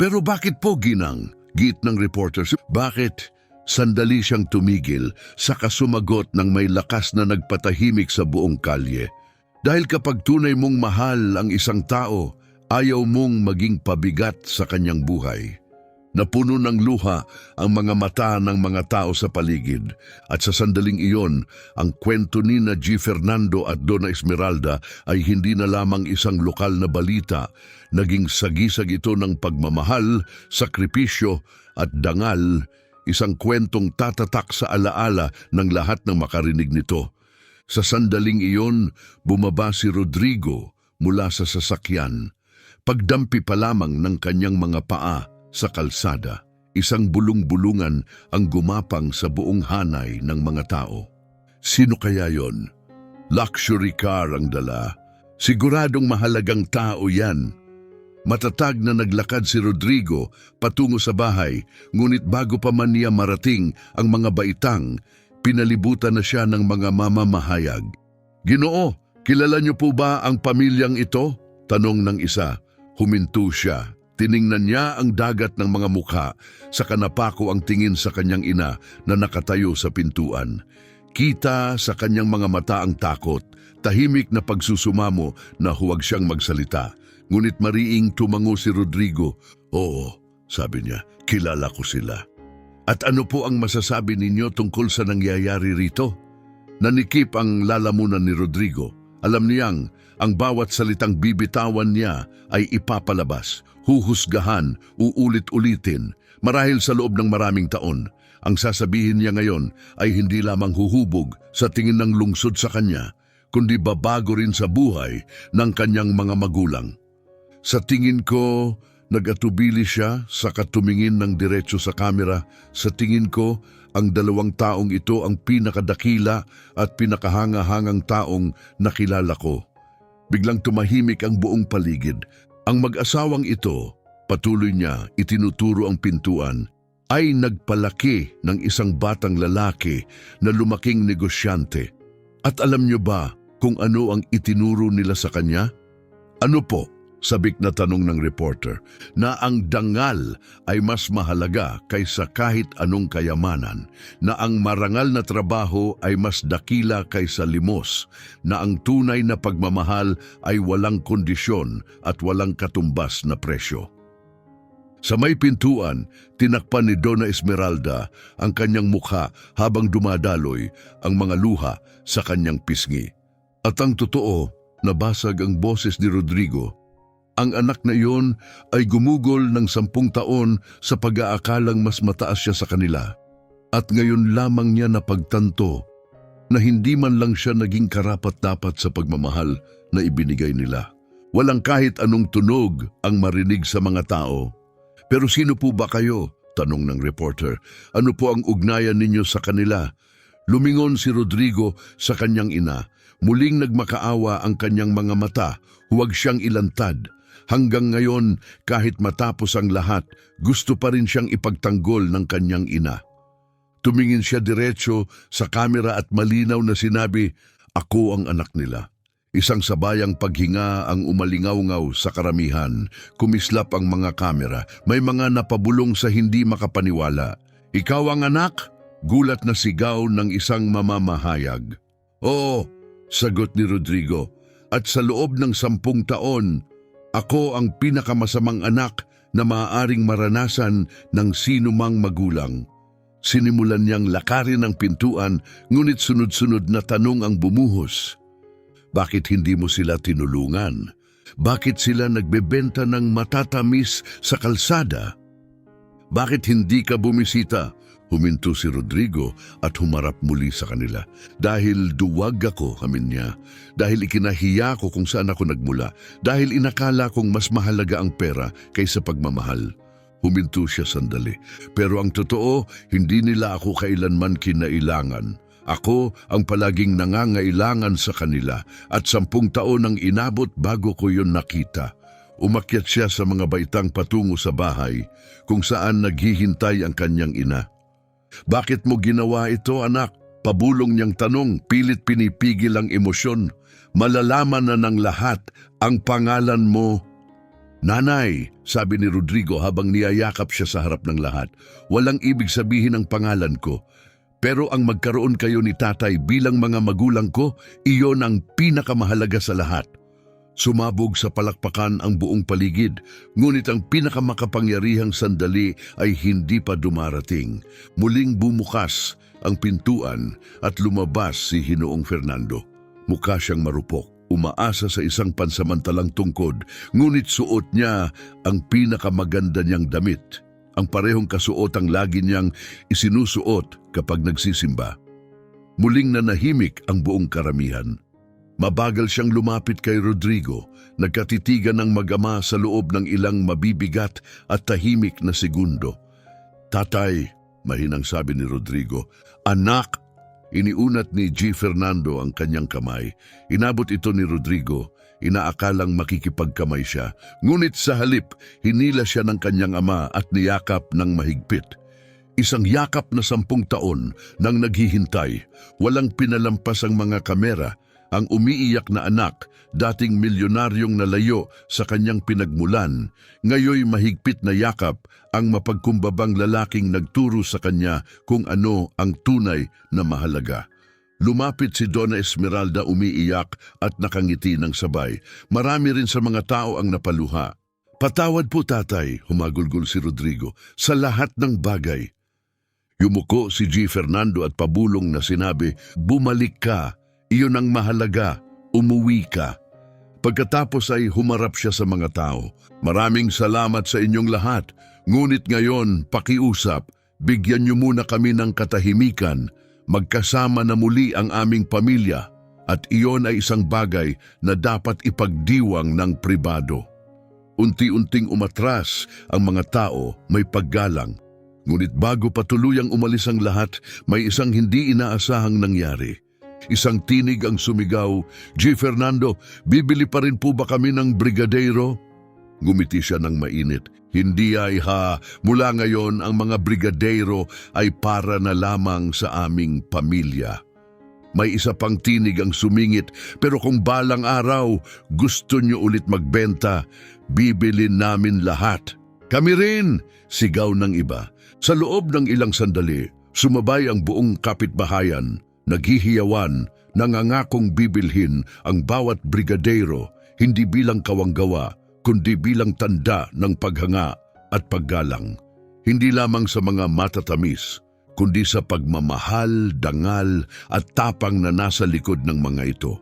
Pero bakit po, ginang? Giit ng reporter. Bakit? Sandali siyang tumigil, saka sumagot ng may lakas na nagpatahimik sa buong kalye. Dahil kapag tunay mong mahal ang isang tao, ayaw mong maging pabigat sa kanyang buhay. Napuno ng luha ang mga mata ng mga tao sa paligid at sa sandaling iyon, ang kwento ni na G. Fernando at Donna Esmeralda ay hindi na lamang isang lokal na balita, naging sagisag ito ng pagmamahal, sakripisyo at dangal, isang kwentong tatatak sa alaala ng lahat ng makarinig nito. Sa sandaling iyon, bumaba si Rodrigo mula sa sasakyan. Pagdampi pa lamang ng kanyang mga paa sa kalsada, isang bulong-bulungan ang gumapang sa buong hanay ng mga tao. Sino kaya yon? Luxury car ang dala. Siguradong mahalagang tao yan. Matatag na naglakad si Rodrigo patungo sa bahay, ngunit bago pa man niya marating ang mga baitang, pinalibutan na siya ng mga mamamahayag. Ginoo, kilala niyo po ba ang pamilyang ito? Tanong ng isa. Huminto siya. Tiningnan niya ang dagat ng mga mukha, saka napako ang tingin sa kanyang ina na nakatayo sa pintuan. Kita sa kanyang mga mata ang takot, tahimik na pagsusumamo na huwag siyang magsalita. Ngunit mariing tumango si Rodrigo. Oo, sabi niya, kilala ko sila. At ano po ang masasabi ninyo tungkol sa nangyayari rito? Nanikip ang lalamunan ni Rodrigo. Alam niyang ang bawat salitang bibitawan niya ay ipapalabas, huhusgahan, uulit-ulitin. Marahil sa loob ng maraming taon, ang sasabihin niya ngayon ay hindi lamang huhubog sa tingin ng lungsod sa kanya, kundi babago rin sa buhay ng kanyang mga magulang. Sa tingin ko, nag-atubili siya sa katumingin ng diretso sa kamera. Sa tingin ko, ang dalawang taong ito ang pinakadakila at pinakahanga-hangang taong nakilala ko. Biglang tumahimik ang buong paligid. Ang mag-asawang ito, patuloy niya itinuturo ang pintuan, ay nagpalaki ng isang batang lalaki na lumaking negosyante. At alam niyo ba kung ano ang itinuro nila sa kanya? Ano po? Sabik na tanong ng reporter, na ang dangal ay mas mahalaga kaysa kahit anong kayamanan, na ang marangal na trabaho ay mas dakila kaysa limos, na ang tunay na pagmamahal ay walang kondisyon at walang katumbas na presyo. Sa may pintuan, tinakpan ni Donna Esmeralda ang kanyang mukha habang dumadaloy ang mga luha sa kanyang pisngi. At ang totoo, nabasag ang boses ni Rodrigo. Ang anak na iyon ay gumugol ng 10 taon sa pag-aakalang mas mataas siya sa kanila. At ngayon lamang niya napagtanto na hindi man lang siya naging karapat-dapat sa pagmamahal na ibinigay nila. Walang kahit anong tunog ang marinig sa mga tao. Pero sino po ba kayo? Tanong ng reporter. Ano po ang ugnayan ninyo sa kanila? Lumingon si Rodrigo sa kanyang ina. Muling nagmakaawa ang kanyang mga mata. Huwag siyang ilantad. Hanggang ngayon, kahit matapos ang lahat, gusto pa rin siyang ipagtanggol ng kanyang ina. Tumingin siya diretso sa kamera at malinaw na sinabi, "Ako ang anak nila." Isang sabayang paghinga ang umalingaw-ngaw sa karamihan. Kumislap ang mga kamera. May mga napabulong sa hindi makapaniwala. "Ikaw ang anak?" Gulat na sigaw ng isang mamamahayag. "Oo," sagot ni Rodrigo. "At sa loob ng 10 taon, ako ang pinakamasamang anak na maaaring maranasan ng sinumang magulang." Sinimulan niyang lakarin ang pintuan, ngunit sunod-sunod na tanong ang bumuhos. Bakit hindi mo sila tinulungan? Bakit sila nagbebenta ng matatamis sa kalsada? Bakit hindi ka bumisita? Huminto si Rodrigo at humarap muli sa kanila. "Dahil duwag ako," amin niya. "Dahil ikinahiya ko kung saan ako nagmula. Dahil inakala kong mas mahalaga ang pera kaysa pagmamahal." Huminto siya sandali. "Pero ang totoo, hindi nila ako kailanman kinailangan. Ako ang palaging nangangailangan sa kanila at 10 taon ang inabot bago ko yon nakita." Umakyat siya sa mga baitang patungo sa bahay kung saan naghihintay ang kanyang ina. "Bakit mo ginawa ito, anak?" Pabulong niyang tanong, pilit pinipigil ang emosyon. "Malalaman na ng lahat ang pangalan mo." "Nanay," sabi ni Rodrigo habang niyayakap siya sa harap ng lahat, "walang ibig sabihin ang pangalan ko. Pero ang magkaroon kayo ni tatay bilang mga magulang ko, iyon ang pinakamahalaga sa lahat." Sumabog sa palakpakan ang buong paligid, ngunit ang pinakamakapangyarihang sandali ay hindi pa dumarating. Muling bumukas ang pintuan at lumabas si Ginoong Fernando. Mukha siyang marupok, umaasa sa isang pansamantalang tungkod, ngunit suot niya ang pinakamaganda niyang damit, ang parehong kasuotang lagi niyang isinusuot kapag nagsisimba. Muling nanahimik ang buong karamihan. Mabagal siyang lumapit kay Rodrigo, nagkatitigan ng mag-ama sa loob ng ilang mabibigat at tahimik na segundo. "Tatay," mahinang sabi ni Rodrigo. "Anak!" Iniunat ni G. Fernando ang kanyang kamay. Inabot ito ni Rodrigo, inaakalang makikipagkamay siya. Ngunit sa halip, hinila siya ng kanyang ama at niyakap ng mahigpit. Isang yakap na 10 taon nang naghihintay, walang pinalampas ang mga kamera. Ang umiiyak na anak, dating milyonaryong nalayo sa kanyang pinagmulan, ngayoy mahigpit na yakap ang mapagkumbabang lalaking nagturo sa kanya kung ano ang tunay na mahalaga. Lumapit si Donna Esmeralda umiiyak at nakangiti ng sabay. Marami rin sa mga tao ang napaluha. "Patawad po tatay," humagulgol si Rodrigo, "sa lahat ng bagay." Yumuko si G. Fernando at pabulong na sinabi, "Bumalik ka, iyon ang mahalaga, umuwi ka." Pagkatapos ay humarap siya sa mga tao. "Maraming salamat sa inyong lahat, ngunit ngayon pakiusap, bigyan niyo muna kami ng katahimikan, magkasama na muli ang aming pamilya at iyon ay isang bagay na dapat ipagdiwang ng pribado." Unti-unting umatras ang mga tao, may paggalang. Ngunit bago pa tuluyang umalis ang lahat, may isang hindi inaasahang nangyari. Isang tinig ang sumigaw, "G. Fernando, bibili pa rin po ba kami ng brigadero?" Ngumiti siya ng mainit. "Hindi ay ha, mula ngayon ang mga brigadero ay para na lamang sa aming pamilya." May isa pang tinig ang sumingit, "Pero kung balang araw gusto niyo ulit magbenta, bibilin namin lahat." "Kami rin!" sigaw ng iba. Sa loob ng ilang sandali, sumabay ang buong kapitbahayan, naghihiyawan, nangangakong bibilhin ang bawat brigadero, hindi bilang kawanggawa, kundi bilang tanda ng paghanga at paggalang. Hindi lamang sa mga matatamis, kundi sa pagmamahal, dangal at tapang na nasa likod ng mga ito.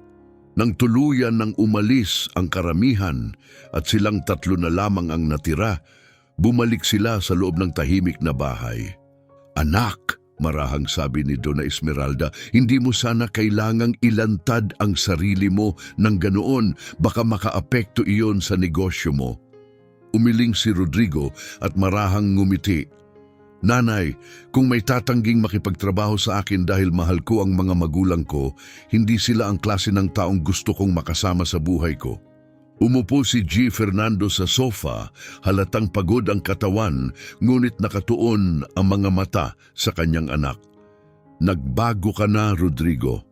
Nang tuluyan ng umalis ang karamihan at silang tatlo na lamang ang natira, bumalik sila sa loob ng tahimik na bahay. "Anak," marahang sabi ni Dona Esmeralda, "hindi mo sana kailangang ilantad ang sarili mo ng ganoon, baka makaapekto iyon sa negosyo mo." Umiling si Rodrigo at marahang ngumiti. "Nanay, kung may tatangging makipagtrabaho sa akin dahil mahal ko ang mga magulang ko, hindi sila ang klase ng taong gusto kong makasama sa buhay ko." Umupo si G. Fernando sa sofa, halatang pagod ang katawan, ngunit nakatuon ang mga mata sa kanyang anak. "Nagbago ka na, Rodrigo."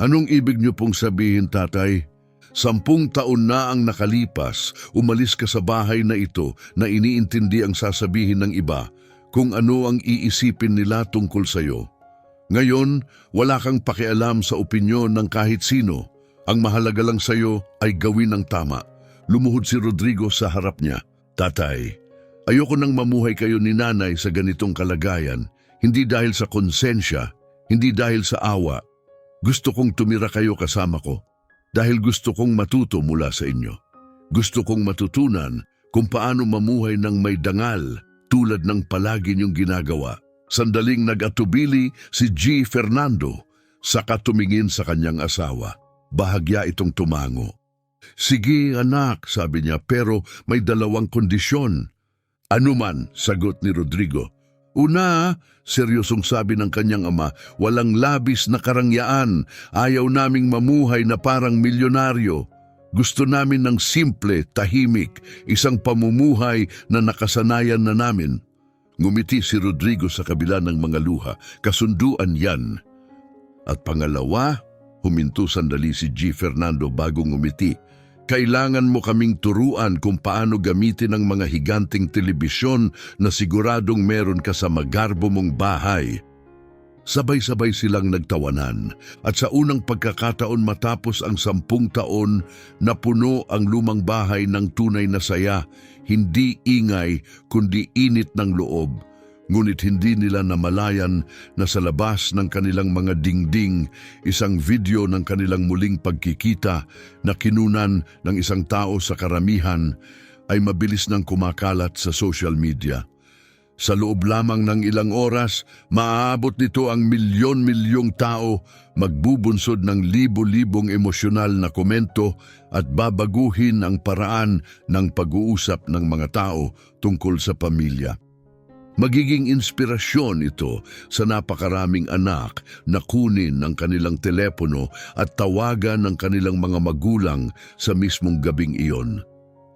"Anong ibig niyo pong sabihin, tatay? 10 taon na ang nakalipas, umalis ka sa bahay na ito na iniintindi ang sasabihin ng iba, kung ano ang iisipin nila tungkol sa'yo. Ngayon, wala kang pakialam sa opinyon ng kahit sino. Ang mahalaga lang sa'yo ay gawin ang tama." Lumuhod si Rodrigo sa harap niya. "Tatay, ayoko nang mamuhay kayo ni nanay sa ganitong kalagayan, hindi dahil sa konsensya, hindi dahil sa awa. Gusto kong tumira kayo kasama ko, dahil gusto kong matuto mula sa inyo. Gusto kong matutunan kung paano mamuhay ng may dangal tulad ng palagi niyong ginagawa." Sandaling nag-atubili si G. Fernando, saka tumingin sa kanyang asawa. Bahagya itong tumango. "Sige anak," sabi niya, "pero may 2 kondisyon." "Ano man?" sagot ni Rodrigo. "Una," seryosong sabi ng kanyang ama, "walang labis na karangyaan. Ayaw naming mamuhay na parang milyonaryo. Gusto namin ng simple, tahimik, isang pamumuhay na nakasanayan na namin." Ngumiti si Rodrigo sa kabila ng mga luha. "Kasunduan yan." "At pangalawa," huminto sandali si G. Fernando bago ngumiti, "kailangan mo kaming turuan kung paano gamitin ang mga higanting telebisyon na siguradong meron ka sa magarbo mong bahay." Sabay-sabay silang nagtawanan at sa unang pagkakataon matapos ang 10 taon, napuno ang lumang bahay ng tunay na saya, hindi ingay kundi init ng loob. Ngunit hindi nila namalayan na sa labas ng kanilang mga dingding, isang video ng kanilang muling pagkikita na kinunan ng isang tao sa karamihan ay mabilis nang kumakalat sa social media. Sa loob lamang ng ilang oras, maaabot nito ang milyon-milyong tao, magbubunsod ng libo-libong emosyonal na komento at babaguhin ang paraan ng pag-uusap ng mga tao tungkol sa pamilya. Magiging inspirasyon ito sa napakaraming anak na kunin ang kanilang telepono at tawagan ng kanilang mga magulang sa mismong gabing iyon.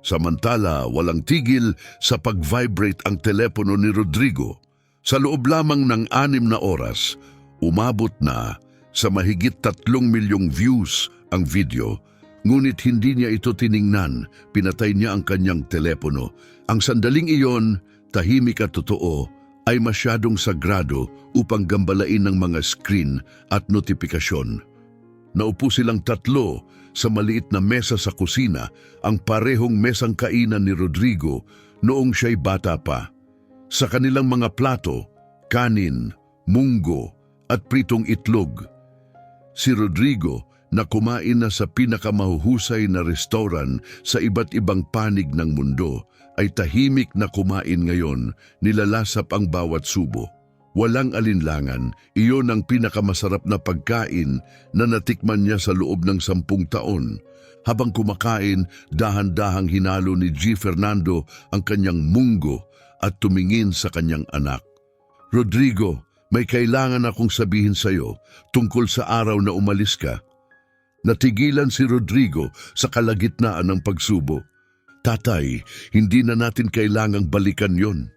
Samantala, walang tigil sa pag-vibrate ang telepono ni Rodrigo. Sa loob lamang ng 6 na oras, umabot na sa mahigit 3 milyong views ang video. Ngunit hindi niya ito tiningnan, pinatay niya ang kanyang telepono. Ang sandaling iyon, tahimik at totoo, ay masyadong sagrado upang gambalain ng mga screen at notifikasyon. Naupo silang 3 sa maliit na mesa sa kusina, ang parehong mesang kainan ni Rodrigo noong siya'y bata pa. Sa kanilang mga plato, kanin, munggo at pritong itlog. Si Rodrigo na kumain na sa pinakamahuhusay na restoran sa iba't ibang panig ng mundo ay tahimik na kumain ngayon, nilalasap ang bawat subo. Walang alinlangan, iyon ang pinakamasarap na pagkain na natikman niya sa loob ng 10 taon. Habang kumakain, dahan-dahang hinalo ni G. Fernando ang kanyang munggo at tumingin sa kanyang anak. Rodrigo, may kailangan akong sabihin sa iyo tungkol sa araw na umalis ka. Natigilan si Rodrigo sa kalagitnaan ng pagsubo. Tatay, hindi na natin kailangang balikan yon.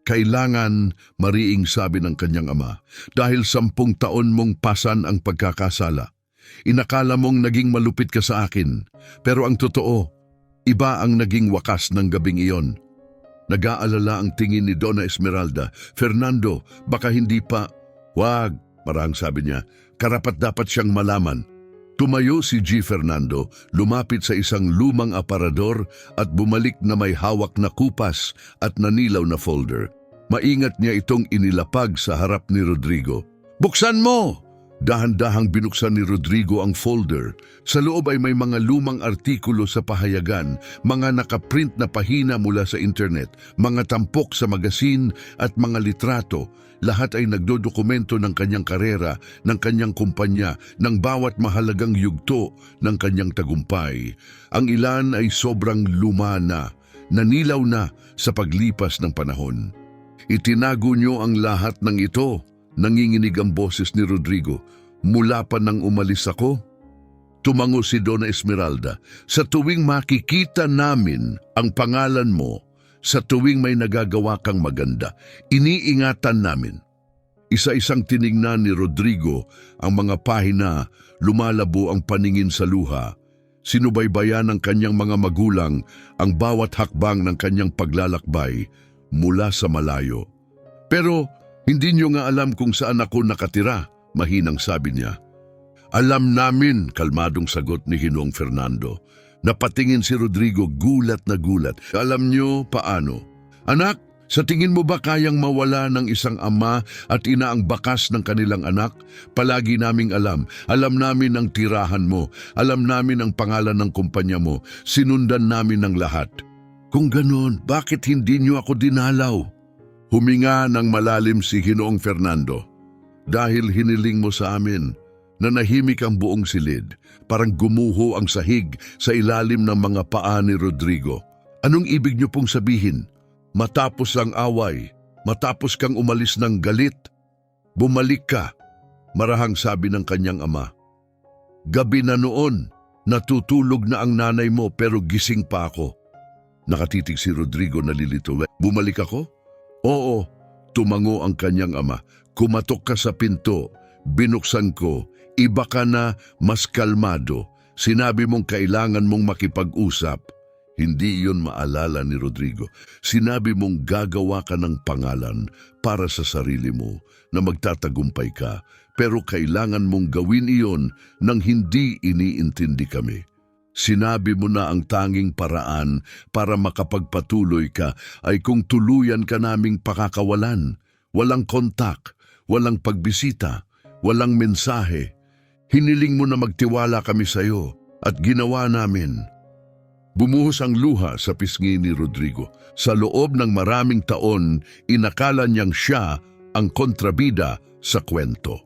Kailangan, mariing sabi ng kanyang ama, dahil 10 taon mong pasan ang pagkakasala. Inakala mong naging malupit ka sa akin, pero ang totoo, iba ang naging wakas ng gabing iyon. Nag-aalala ang tingin ni Donna Esmeralda. Fernando, baka hindi pa... Wag, parang sabi niya, karapat-dapat siyang malaman. Tumayo si G. Fernando, lumapit sa isang lumang aparador at bumalik na may hawak na kupas at nanilaw na folder. Maingat niya itong inilapag sa harap ni Rodrigo. Buksan mo! Dahan-dahang binuksan ni Rodrigo ang folder. Sa loob ay may mga lumang artikulo sa pahayagan, mga nakaprint na pahina mula sa internet, mga tampok sa magasin at mga litrato. Lahat ay nagdodokumento ng kanyang karera, ng kanyang kumpanya, ng bawat mahalagang yugto ng kanyang tagumpay. Ang ilan ay sobrang luma na, nanilaw na sa paglipas ng panahon. Itinago niyo ang lahat ng ito. Nanginginig ang boses ni Rodrigo. Mula pa nang umalis ako? Tumango si Donna Esmeralda. Sa tuwing makikita namin ang pangalan mo, sa tuwing may nagagawa kang maganda, iniingatan namin. Isa-isang tiningnan ni Rodrigo ang mga pahina, lumalabo ang paningin sa luha. Sinubaybayan ng kanyang mga magulang ang bawat hakbang ng kanyang paglalakbay mula sa malayo. Pero hindi niyo nga alam kung saan ako nakatira, mahinang sabi niya. Alam namin, kalmadong sagot ni Ginoong Fernando. Napatingin si Rodrigo gulat na gulat. Alam niyo paano? Anak, sa tingin mo ba kayang mawala ng isang ama at ina ang bakas ng kanilang anak? Palagi naming alam. Alam namin ang tirahan mo. Alam namin ang pangalan ng kumpanya mo. Sinundan namin ang lahat. Kung ganon, bakit hindi niyo ako dinalaw? Huminga ng malalim si Ginoong Fernando. Dahil hiniling mo sa amin, nanahimik ang buong silid, parang gumuho ang sahig sa ilalim ng mga paa ni Rodrigo. Anong ibig niyo pong sabihin? Matapos ang away, matapos kang umalis ng galit, bumalik ka, marahang sabi ng kanyang ama. Gabi na noon, natutulog na ang nanay mo pero gising pa ako. Nakatitig si Rodrigo nalilito. Bumalik ako? Oo, tumango ang kanyang ama. Kumatok ka sa pinto, binuksan ko, iba ka na mas kalmado. Sinabi mong kailangan mong makipag-usap. Hindi iyon maalala ni Rodrigo. Sinabi mong gagawa ka ng pangalan para sa sarili mo na magtatagumpay ka, pero kailangan mong gawin iyon nang hindi iniintindi kami. Sinabi mo na ang tanging paraan para makapagpatuloy ka ay kung tuluyan ka naming pakakawalan. Walang kontak, walang pagbisita, walang mensahe. Hiniling mo na magtiwala kami sa iyo at ginawa namin. Bumuhos ang luha sa pisngi ni Rodrigo. Sa loob ng maraming taon, inakala niyang siya ang kontrabida sa kwento.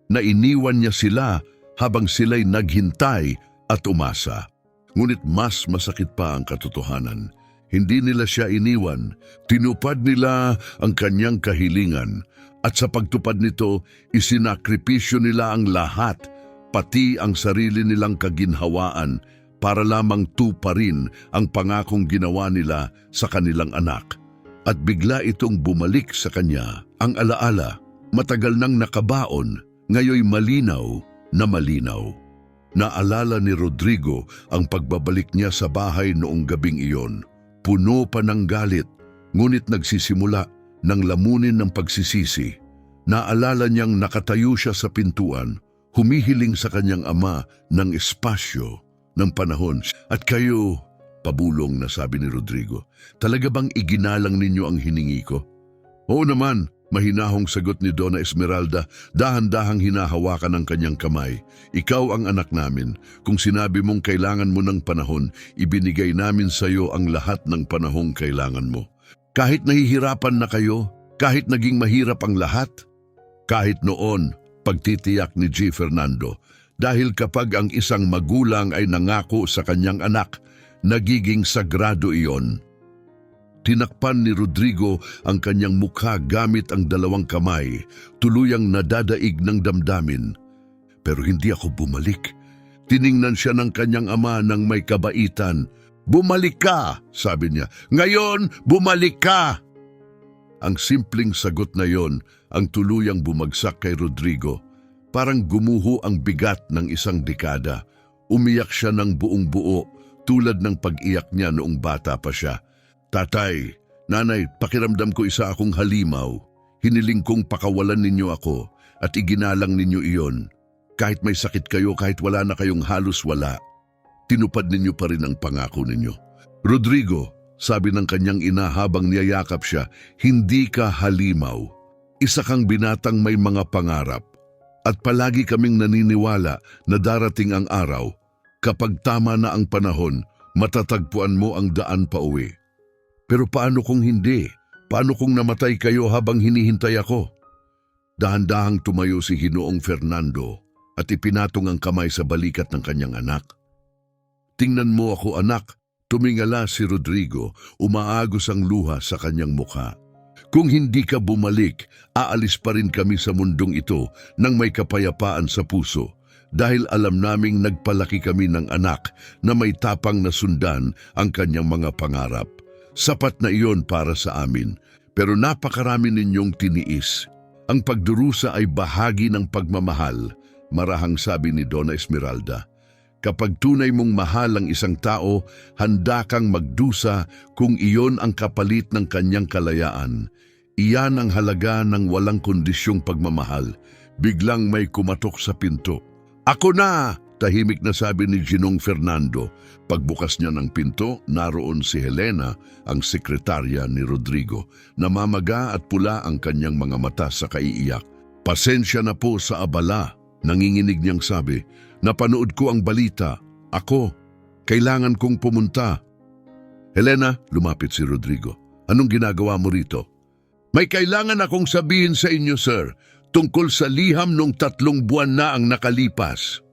Nainiwan niya sila habang sila'y naghintay at umasa. Ngunit mas masakit pa ang katotohanan. Hindi nila siya iniwan, tinupad nila ang kanyang kahilingan at sa pagtupad nito, isinakripisyo nila ang lahat, pati ang sarili nilang kaginhawaan para lamang tuparin ang pangakong ginawa nila sa kanilang anak. At bigla itong bumalik sa kanya ang alaala, matagal nang nakabaon, ngayoy malinaw na malinaw. Naalala ni Rodrigo ang pagbabalik niya sa bahay noong gabing iyon. Puno pa ng galit, ngunit nagsisimula ng lamunin ng pagsisisi. Naalala niyang nakatayo siya sa pintuan, humihiling sa kanyang ama ng espasyo, ng panahon. At kayo, pabulong na sabi ni Rodrigo, talaga bang iginalang ninyo ang hiningi ko? Oo naman, Mahinahong sagot ni Donna Esmeralda, dahan-dahang hinahawakan ang kanyang kamay. Ikaw ang anak namin. Kung sinabi mong kailangan mo ng panahon, ibinigay namin sa iyo ang lahat ng panahong kailangan mo. Kahit nahihirapan na kayo, kahit naging mahirap ang lahat, kahit noon, pagtitiyak ni G. Fernando, dahil kapag ang isang magulang ay nangako sa kanyang anak, nagiging sagrado iyon. Tinakpan ni Rodrigo ang kanyang mukha gamit ang dalawang kamay, tuluyang nadadaig ng damdamin. Pero hindi ako bumalik. Tiningnan siya ng kanyang ama ng may kabaitan. Bumalik ka, sabi niya. Ngayon, bumalik ka! Ang simpleng sagot na yon ang tuluyang bumagsak kay Rodrigo. Parang gumuho ang bigat ng isang dekada. Umiyak siya ng buong buo, tulad ng pag-iyak niya noong bata pa siya. Tatay, nanay, pakiramdam ko isa akong halimaw. Hiniling kong pakawalan ninyo ako at iginalang ninyo iyon. Kahit may sakit kayo, kahit wala na kayong halos wala, tinupad ninyo pa rin ang pangako ninyo. Rodrigo, sabi ng kanyang ina habang niyayakap siya, hindi ka halimaw. Isa kang binatang may mga pangarap. At palagi kaming naniniwala na darating ang araw, kapag tama na ang panahon, matatagpuan mo ang daan pa uwi. Pero paano kung hindi? Paano kung namatay kayo habang hinihintay ako? Dahan-dahang tumayo si Ginoong Fernando at ipinatong ang kamay sa balikat ng kanyang anak. Tingnan mo ako, anak, tumingala si Rodrigo, umaagos ang luha sa kanyang mukha. Kung hindi ka bumalik, aalis pa rin kami sa mundong ito nang may kapayapaan sa puso dahil alam naming nagpalaki kami ng anak na may tapang na sundan ang kanyang mga pangarap. Sapat na iyon para sa amin, pero napakarami ninyong tiniis. Ang pagdurusa ay bahagi ng pagmamahal, marahang sabi ni Donna Esmeralda. Kapag tunay mong mahal ang isang tao, handa kang magdusa kung iyon ang kapalit ng kanyang kalayaan. Iyan ang halaga ng walang kondisyong pagmamahal. Biglang may kumatok sa pinto. Ako na! Tahimik na sabi ni Ginong Fernando. Pagbukas niya ng pinto, naroon si Helena, ang sekretarya ni Rodrigo. Namamaga at pula ang kanyang mga mata sa kaiiyak. Pasensya na po sa abala, nanginginig niyang sabi. Napanood ko ang balita. Ako, kailangan kong pumunta. Helena, lumapit si Rodrigo. Anong ginagawa mo rito? May kailangan akong sabihin sa inyo, sir, tungkol sa liham nung 3 buwan na ang nakalipas.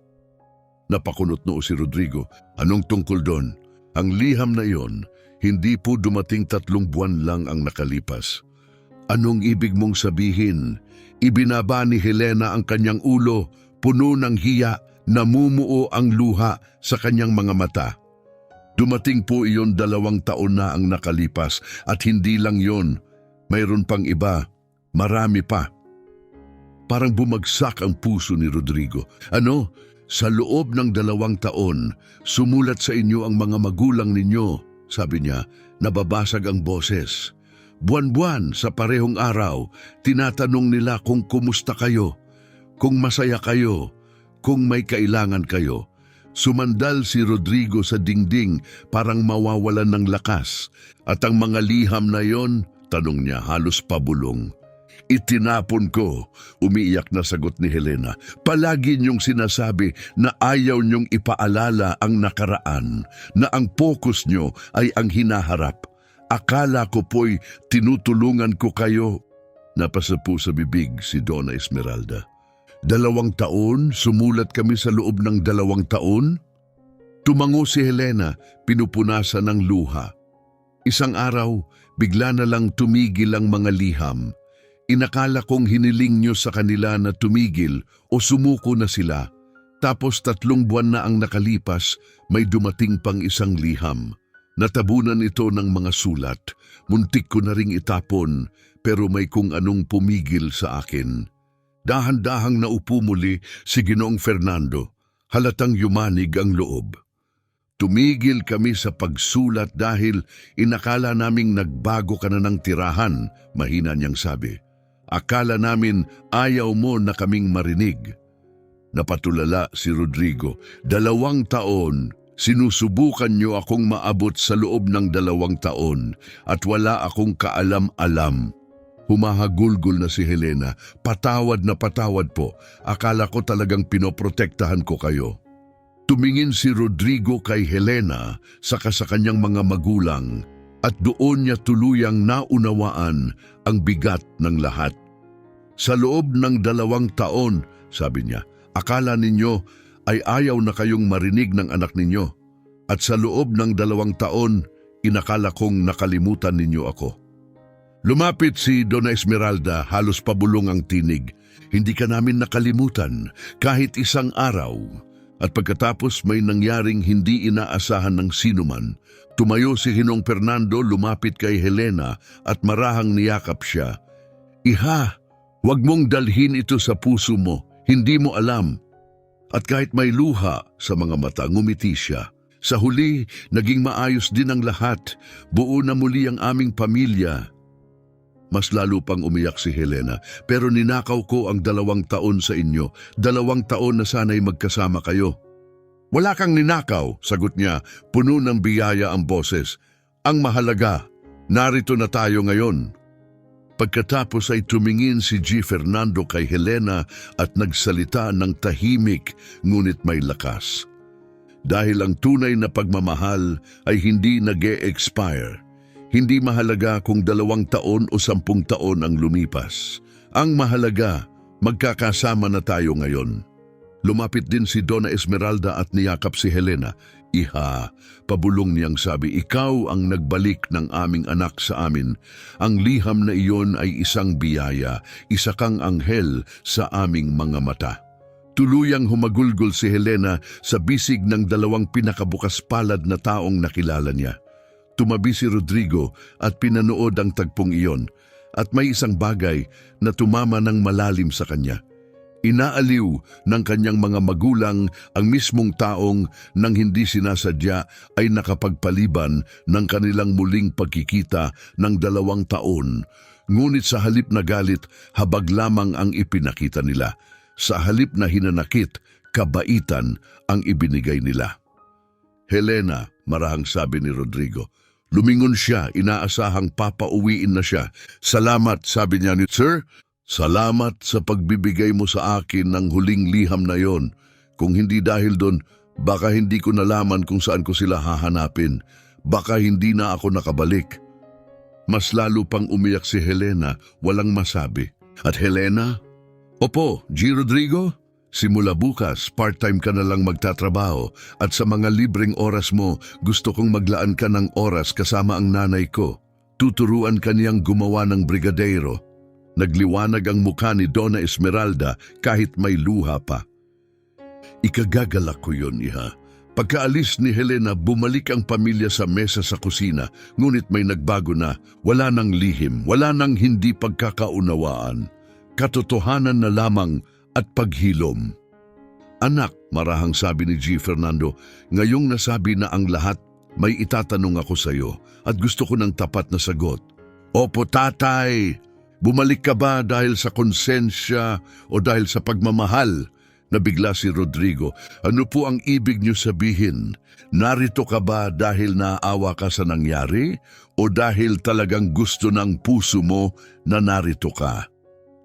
Napakunot noo si Rodrigo. Anong tungkol doon? Ang liham na iyon, hindi po dumating 3 buwan lang ang nakalipas. Anong ibig mong sabihin? Ibinaba ni Helena ang kanyang ulo, puno ng hiya, namumuo ang luha sa kanyang mga mata. Dumating po iyon 2 taon na ang nakalipas at hindi lang yon. Mayroon pang iba, marami pa. Parang bumagsak ang puso ni Rodrigo. Ano? Sa loob ng 2 taon, sumulat sa inyo ang mga magulang ninyo, sabi niya, nababasag ang boses. Buwan-buwan sa parehong araw, tinatanong nila kung kumusta kayo, kung masaya kayo, kung may kailangan kayo. Sumandal si Rodrigo sa dingding parang mawawalan ng lakas. At ang mga liham na yon, tanong niya halos pabulong. Itinapon ko, umiiyak na sagot ni Helena. Palagi niyong sinasabi na ayaw niyong ipaalala ang nakaraan, na ang focus niyo ay ang hinaharap. Akala ko po'y tinutulungan ko kayo. Napasapu sa bibig si Donna Esmeralda. 2 taon? Sumulat kami sa loob ng 2 taon? Tumango si Helena, pinupunasan ng luha. Isang araw, bigla na lang tumigil ang mga liham. Inakala kong hiniling niyo sa kanila na tumigil o sumuko na sila. Tapos 3 buwan na ang nakalipas, may dumating pang isang liham. Natabunan ito ng mga sulat. Muntik ko na ring itapon, pero may kung anong pumigil sa akin. Dahan-dahang naupo muli si Ginoong Fernando. Halatang yumanig ang loob. Tumigil kami sa pagsulat dahil inakala naming nagbago ka na ng tirahan, mahina niyang sabi. Akala namin ayaw mo na kaming marinig. Napatulala si Rodrigo. 2 taon, sinusubukan niyo akong maabot sa loob ng 2 taon at wala akong kaalam-alam. Humahagulgol na si Helena. Patawad na patawad po. Akala ko talagang pinoprotektahan ko kayo. Tumingin si Rodrigo kay Helena saka sa kanyang mga magulang at doon niya tuluyang naunawaan ang bigat ng lahat. Sa loob ng 2 taon, sabi niya, akala ninyo ay ayaw na kayong marinig ng anak ninyo. At sa loob ng 2 taon, inakala kong nakalimutan ninyo ako. Lumapit si Donna Esmeralda, halos pabulong ang tinig. Hindi ka namin nakalimutan kahit isang araw. At pagkatapos may nangyaring hindi inaasahan ng sinuman, tumayo si Ginong Fernando, lumapit kay Helena at marahang niyakap siya. Iha, huwag mong dalhin ito sa puso mo, hindi mo alam. At kahit may luha sa mga mata, ngumiti siya. Sa huli, naging maayos din ang lahat. Buo na muli ang aming pamilya. Mas lalo pang umiyak si Helena, pero ninakaw ko ang 2 taon sa inyo. 2 taon na sana'y magkasama kayo. Wala kang ninakaw, sagot niya, puno ng biyaya ang boses. Ang mahalaga, narito na tayo ngayon. Pagkatapos ay tumingin si G. Fernando kay Helena at nagsalita ng tahimik ngunit may lakas. Dahil ang tunay na pagmamahal ay hindi nag-e-expire. Hindi mahalaga kung 2 taon o 10 taon ang lumipas. Ang mahalaga, magkakasama na tayo ngayon. Lumapit din si Donna Esmeralda at niyakap si Helena. Iha, pabulong niyang sabi, ikaw ang nagbalik ng aming anak sa amin. Ang liham na iyon ay isang biyaya, isa kang anghel sa aming mga mata. Tuluyang humagulgol si Helena sa bisig ng 2 pinakabukas palad na taong nakilala niya. Tumabi si Rodrigo at pinanood ang tagpong iyon at may isang bagay na tumama ng malalim sa kanya. Inaaliw ng kanyang mga magulang ang mismong taong nang hindi sinasadya ay nakapagpaliban ng kanilang muling pagkikita ng 2 taon. Ngunit sa halip na galit, habag lamang ang ipinakita nila. Sa halip na hinanakit, kabaitan ang ibinigay nila. Helena, marahang sabi ni Rodrigo. Lumingon siya, inaasahang papauwiin na siya. Salamat, sabi niya ni Sir. Salamat sa pagbibigay mo sa akin ng huling liham na yon. Kung hindi dahil doon, baka hindi ko nalaman kung saan ko sila hahanapin. Baka hindi na ako nakabalik. Mas lalo pang umiyak si Helena, walang masabi. At Helena? Opo, G. Rodrigo? Simula bukas, part-time ka na lang magtatrabaho at sa mga libreng oras mo, gusto kong maglaan ka ng oras kasama ang nanay ko. Tuturuan ka niyang gumawa ng brigadero. Nagliwanag ang mukha ni Donna Esmeralda kahit may luha pa. Ikagagalak ko yon, iha. Pagkaalis ni Helena, bumalik ang pamilya sa mesa sa kusina, ngunit may nagbago na. Wala nang lihim, wala nang hindi pagkakaunawaan. Katotohanan na lamang at paghilom. Anak, marahang sabi ni G. Fernando, ngayong nasabi na ang lahat, may itatanong ako sa iyo at gusto ko ng tapat na sagot. Opo, tatay. Bumalik ka ba dahil sa konsensya o dahil sa pagmamahal? Nabigla si Rodrigo. Ano po ang ibig niyo sabihin? Narito ka ba dahil naawa ka sa nangyari o dahil talagang gusto ng puso mo na narito ka?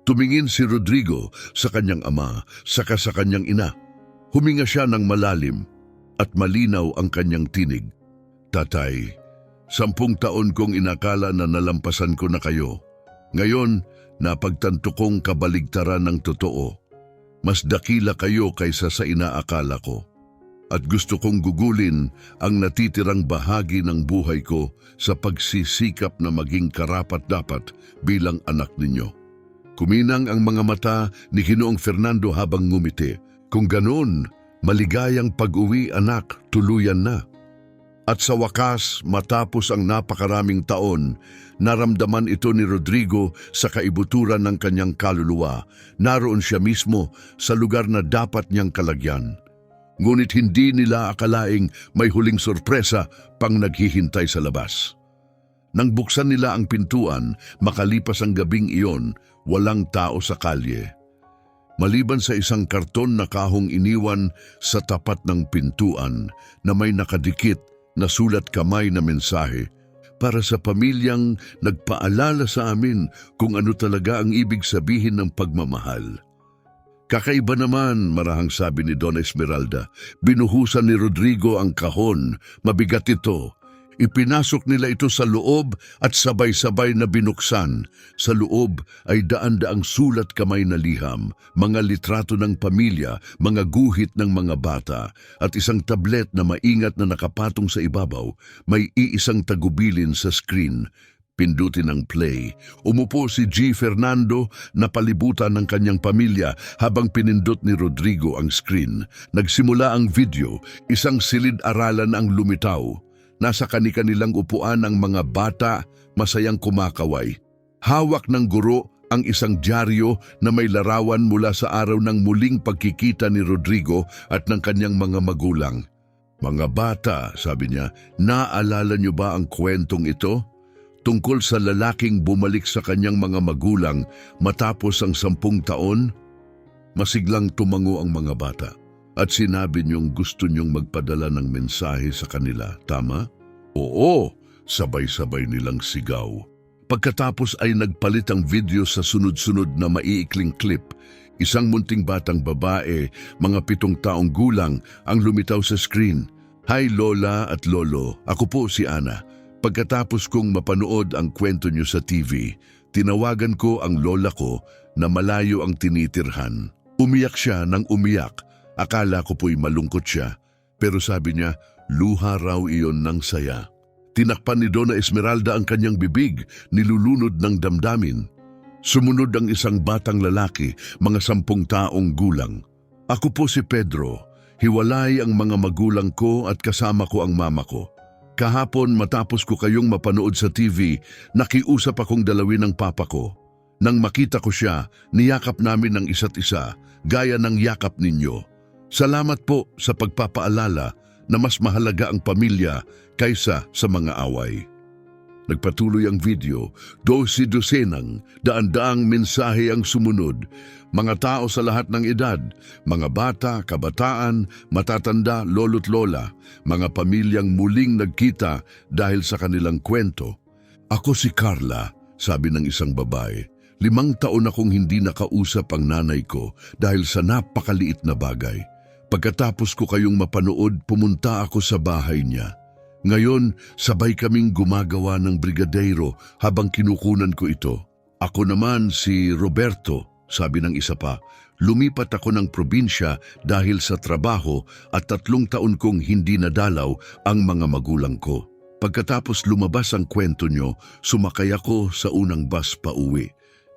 Tumingin si Rodrigo sa kanyang ama, saka sa kanyang ina. Huminga siya ng malalim at malinaw ang kanyang tinig. Tatay, 10 taon kong inakala na nalampasan ko na kayo. Ngayon, napagtanto kong kabaligtaran ng totoo. Mas dakila kayo kaysa sa inaakala ko. At gusto kong gugulin ang natitirang bahagi ng buhay ko sa pagsisikap na maging karapat-dapat bilang anak ninyo. Kuminang ang mga mata ni Ginoong Fernando habang ngumiti. Kung ganoon, maligayang pag-uwi anak, tuluyan na. At sa wakas, matapos ang napakaraming taon, naramdaman ito ni Rodrigo sa kaibuturan ng kanyang kaluluwa. Naroon siya mismo sa lugar na dapat niyang kalagyan. Ngunit hindi nila akalaing may huling sorpresa pang naghihintay sa labas. Nang buksan nila ang pintuan, makalipas ang gabing iyon, walang tao sa kalye. Maliban sa isang karton na kahong iniwan sa tapat ng pintuan na may nakadikit na sulat kamay na mensahe, para sa pamilyang nagpaalala sa amin kung ano talaga ang ibig sabihin ng pagmamahal. Kakaiba naman, marahang sabi ni Donna Esmeralda. Binuhusan ni Rodrigo ang kahon. Mabigat ito. Ipinasok nila ito sa loob at sabay-sabay na binuksan. Sa loob ay daan-daang sulat kamay na liham, mga litrato ng pamilya, mga guhit ng mga bata, at isang tablet na maingat na nakapatong sa ibabaw. May iisang tagubilin sa screen. Pindutin ang play. Umupo si G. Fernando na palibutan ng kanyang pamilya habang pinindot ni Rodrigo ang screen. Nagsimula ang video, isang silid-aralan ang lumitaw. Nasa kani-kanilang upuan ang mga bata, masayang kumakaway. Hawak ng guro ang isang dyaryo na may larawan mula sa araw ng muling pagkikita ni Rodrigo at ng kanyang mga magulang. Mga bata, sabi niya, naalala niyo ba ang kwentong ito? Tungkol sa lalaking bumalik sa kanyang mga magulang matapos ang 10 taon? Masiglang tumango ang mga bata at sinabi niyong gusto niyong magpadala ng mensahe sa kanila, tama? Oo, sabay-sabay nilang sigaw. Pagkatapos ay nagpalit ang video sa sunod-sunod na maiikling clip. Isang munting batang babae, mga 7 taong gulang, ang lumitaw sa screen. Hi Lola at Lolo, ako po si Ana. Pagkatapos kong mapanood ang kwento niyo sa TV, tinawagan ko ang lola ko na malayo ang tinitirhan. Umiyak siya ng umiyak. Akala ko po'y malungkot siya. Pero sabi niya, luha raw iyon ng saya. Tinakpan ni Donna Esmeralda ang kanyang bibig, nilulunod ng damdamin. Sumunod ang isang batang lalaki, mga 10 taong gulang. Ako po si Pedro. Hiwalay ang mga magulang ko at kasama ko ang mama ko. Kahapon matapos ko kayong mapanood sa TV, nakiusap akong dalawin ng papa ko. Nang makita ko siya, niyakap namin ng isa't isa, gaya ng yakap ninyo. Salamat po sa pagpapaalala na mas mahalaga ang pamilya kaysa sa mga away. Nagpatuloy ang video, dosi-dosenang, daan-daang mensahe ang sumunod. Mga tao sa lahat ng edad, mga bata, kabataan, matatanda, lolo't lola, mga pamilyang muling nagkita dahil sa kanilang kwento. Ako si Carla, sabi ng isang babae. 5 taon akong hindi nakausap ang nanay ko dahil sa napakaliit na bagay. Pagkatapos ko kayong mapanood, pumunta ako sa bahay niya. Ngayon, sabay kaming gumagawa ng brigadeiro habang kinukunan ko ito. Ako naman si Roberto, sabi ng isa pa. Lumipat ako ng probinsya dahil sa trabaho at 3 taon kong hindi nadalaw ang mga magulang ko. Pagkatapos lumabas ang kwento nyo, sumakay ako sa unang bus pa uwi.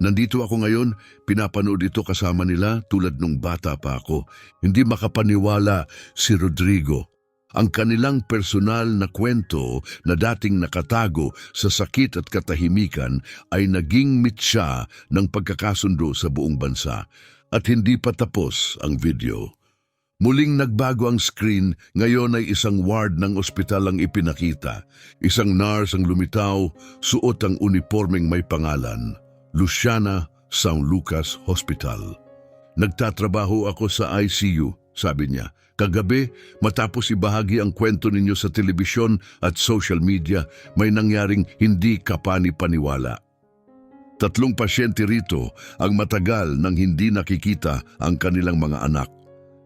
Nandito ako ngayon, pinapanood ito kasama nila tulad nung bata pa ako. Hindi makapaniwala si Rodrigo. Ang kanilang personal na kwento na dating nakatago sa sakit at katahimikan ay naging mitsa ng pagkakasundo sa buong bansa. At hindi pa tapos ang video. Muling nagbago ang screen, ngayon ay isang ward ng ospital ang ipinakita. Isang nurse ang lumitaw, suot ang uniformeng may pangalan, Luciana San Lucas Hospital. Nagtatrabaho ako sa ICU, sabi niya. Kagabi, matapos ibahagi ang kwento ninyo sa telebisyon at social media, may nangyaring hindi kapani-paniwala. 3 pasyente rito ang matagal nang hindi nakikita ang kanilang mga anak.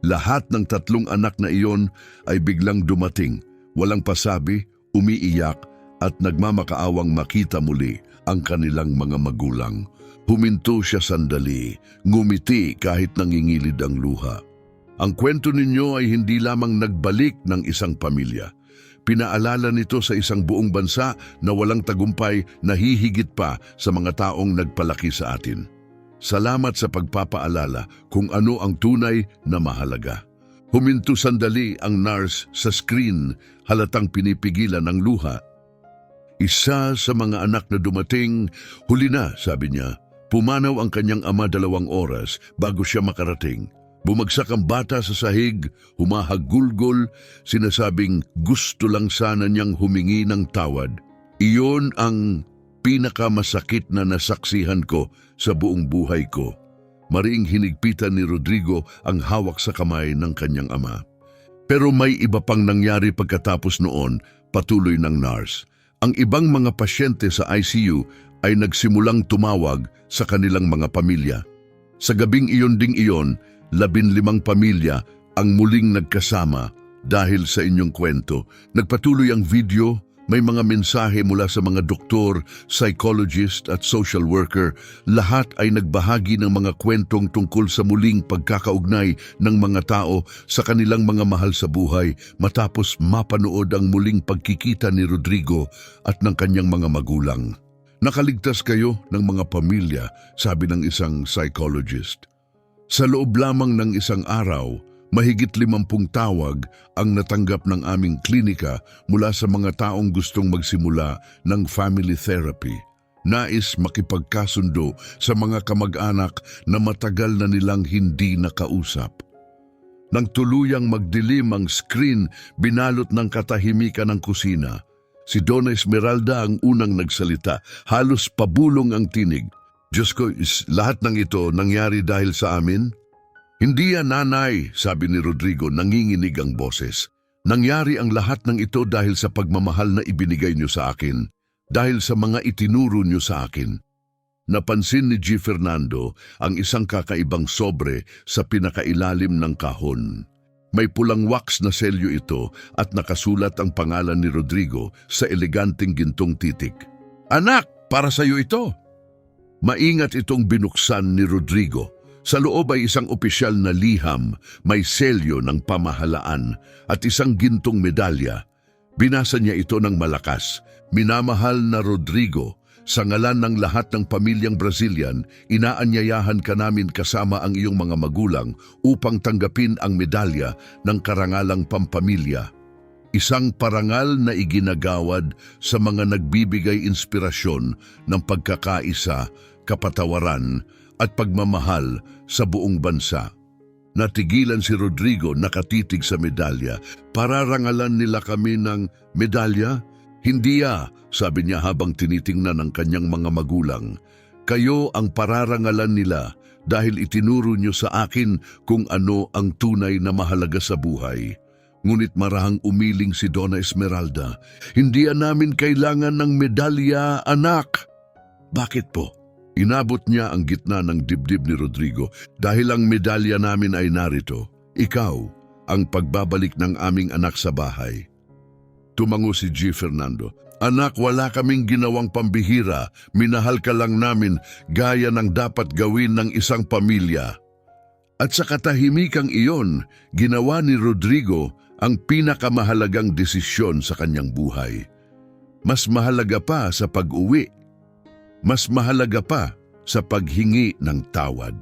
Lahat ng 3 anak na iyon ay biglang dumating, walang pasabi, umiiyak at nagmamakaawang makita muli ang kanilang mga magulang. Huminto siya sandali, ngumiti kahit nangingilid ang luha. Ang kwento ninyo ay hindi lamang nagbalik ng isang pamilya. Pinaalala nito sa isang buong bansa na walang tagumpay na hihigit pa sa mga taong nagpalaki sa atin. Salamat sa pagpapaalala kung ano ang tunay na mahalaga. Huminto sandali ang nurse sa screen, halatang pinipigilan ng luha. Isa sa mga anak na dumating, huli na, sabi niya. Pumanaw ang kanyang ama 2 oras bago siya makarating. Bumagsak ang bata sa sahig, humahagulgol, sinasabing gusto lang sana niyang humingi ng tawad. Iyon ang pinakamasakit na nasaksihan ko sa buong buhay ko. Mariing hinigpitan ni Rodrigo ang hawak sa kamay ng kanyang ama. Pero may iba pang nangyari pagkatapos noon, patuloy ng nurse. Ang ibang mga pasyente sa ICU ay nagsimulang tumawag sa kanilang mga pamilya. Sa gabing iyon ding iyon, 15 pamilya ang muling nagkasama dahil sa inyong kwento. Nagpatuloy ang video, may mga mensahe mula sa mga doktor, psychologist at social worker. Lahat ay nagbahagi ng mga kwentong tungkol sa muling pagkakaugnay ng mga tao sa kanilang mga mahal sa buhay matapos mapanood ang muling pagkikita ni Rodrigo at ng kanyang mga magulang. Nakaligtas kayo ng mga pamilya, sabi ng isang psychologist. Sa loob lamang ng isang araw, mahigit 50 tawag ang natanggap ng aming klinika mula sa mga taong gustong magsimula ng family therapy. Nais makipagkasundo sa mga kamag-anak na matagal na nilang hindi nakausap. Nang tuluyang magdilim ang screen, binalot ng katahimikan ng kusina. Si Donna Esmeralda ang unang nagsalita, halos pabulong ang tinig. Diyos ko, lahat ng ito nangyari dahil sa amin? Hindi yan, nanay, sabi ni Rodrigo, nanginginig ang boses. Nangyari ang lahat ng ito dahil sa pagmamahal na ibinigay niyo sa akin, dahil sa mga itinuro niyo sa akin. Napansin ni G. Fernando ang isang kakaibang sobre sa pinakailalim ng kahon. May pulang wax na selyo ito at nakasulat ang pangalan ni Rodrigo sa eleganteng gintong titik. Anak, para sa iyo ito! Maingat itong binuksan ni Rodrigo. Sa loob ay isang opisyal na liham, may selyo ng pamahalaan at isang gintong medalya. Binasa niya ito ng malakas. Minamahal na Rodrigo, sa ngalan ng lahat ng pamilyang Brazilian, inaanyayahan ka namin kasama ang iyong mga magulang upang tanggapin ang medalya ng karangalang pampamilya. Isang parangal na iginagawad sa mga nagbibigay inspirasyon ng pagkakaisa, kapatawaran at pagmamahal sa buong bansa. Natigilan si Rodrigo, nakatitig sa medalya. Pararangalan nila kami ng medalya? Hindi sabi niya habang tinitingnan ang kanyang mga magulang. Kayo ang pararangalan nila dahil itinuro niyo sa akin kung ano ang tunay na mahalaga sa buhay. Ngunit marahang umiling si Donna Esmeralda. Hindi namin kailangan ng medalya, anak. Bakit po? Inabot niya ang gitna ng dibdib ni Rodrigo. Dahil ang medalya namin ay narito. Ikaw ang pagbabalik ng aming anak sa bahay. Tumango si G. Fernando. Anak, wala kaming ginawang pambihira. Minahal ka lang namin gaya ng dapat gawin ng isang pamilya. At sa katahimikang iyon, ginawa ni Rodrigo ang pinakamahalagang desisyon sa kanyang buhay. Mas mahalaga pa sa pag-uwi. Mas mahalaga pa sa paghingi ng tawad.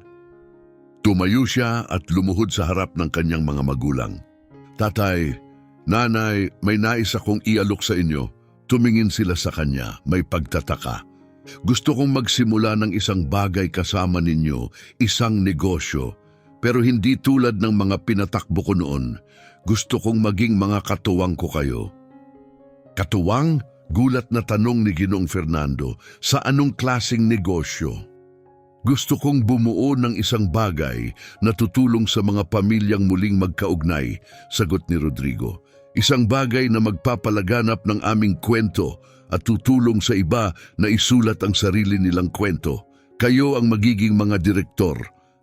Tumayo siya at lumuhod sa harap ng kanyang mga magulang. Tatay, nanay, may nais akong ialok sa inyo. Tumingin sila sa kanya, may pagtataka. Gusto kong magsimula ng isang bagay kasama ninyo, isang negosyo. Pero hindi tulad ng mga pinatakbo ko noon. Gusto kong maging mga katuwang ko kayo. Katuwang? Gulat na tanong ni Ginoong Fernando, sa anong klaseng negosyo? Gusto kong bumuo ng isang bagay na tutulong sa mga pamilyang muling magkaugnay, sagot ni Rodrigo. Isang bagay na magpapalaganap ng aming kwento at tutulong sa iba na isulat ang sarili nilang kwento. Kayo ang magiging mga direktor.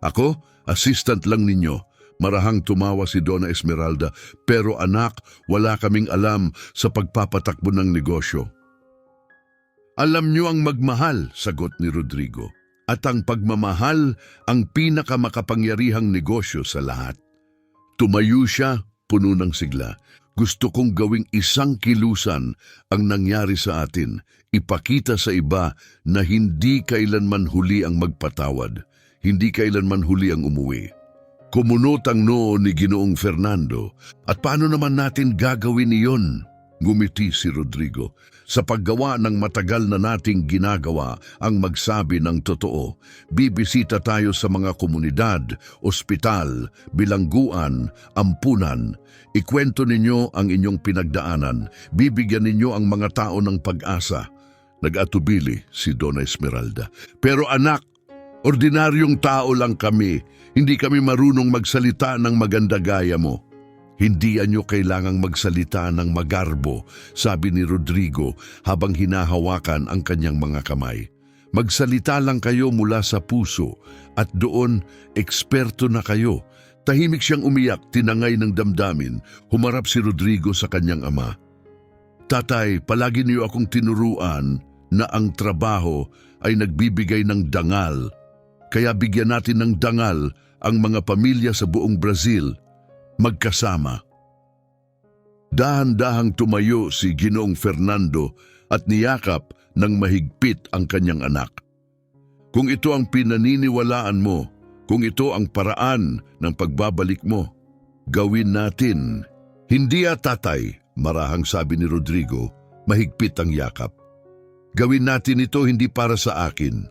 Ako, assistant lang ninyo. Marahang tumawa si Donna Esmeralda, pero anak, wala kaming alam sa pagpapatakbo ng negosyo. Alam niyo ang magmahal, sagot ni Rodrigo. At ang pagmamahal ang pinakamakapangyarihang negosyo sa lahat. Tumayo siya, puno ng sigla. Gusto kong gawing isang kilusan ang nangyari sa atin. Ipakita sa iba na hindi kailanman huli ang magpatawad. Hindi kailanman huli ang umuwi. Kumunot ang noo ni Ginoong Fernando. At paano naman natin gagawin iyon? Ngumiti si Rodrigo. Sa paggawa ng matagal na nating ginagawa ang magsabi ng totoo, bibisita tayo sa mga komunidad, ospital, bilangguan, ampunan. Ikwento ninyo ang inyong pinagdaanan. Bibigyan ninyo ang mga tao ng pag-asa. Nag-atubili si Donna Esmeralda. Pero anak, ordinaryong tao lang kami. Hindi kami marunong magsalita ng maganda gaya mo. Hindi anyo kailangang magsalita ng magarbo, sabi ni Rodrigo habang hinahawakan ang kanyang mga kamay. Magsalita lang kayo mula sa puso at doon eksperto na kayo. Tahimik siyang umiyak, tinangay ng damdamin, humarap si Rodrigo sa kanyang ama. Tatay, palagi niyo akong tinuruan na ang trabaho ay nagbibigay ng dangal. Kaya bigyan natin ng dangal ang mga pamilya sa buong Brazil, magkasama. Dahan-dahang tumayo si Ginoong Fernando at niyakap ng mahigpit ang kanyang anak. Kung ito ang pinaniniwalaan mo, kung ito ang paraan ng pagbabalik mo, gawin natin. Hindi tatay, marahang sabi ni Rodrigo, mahigpit ang yakap. Gawin natin ito hindi para sa akin.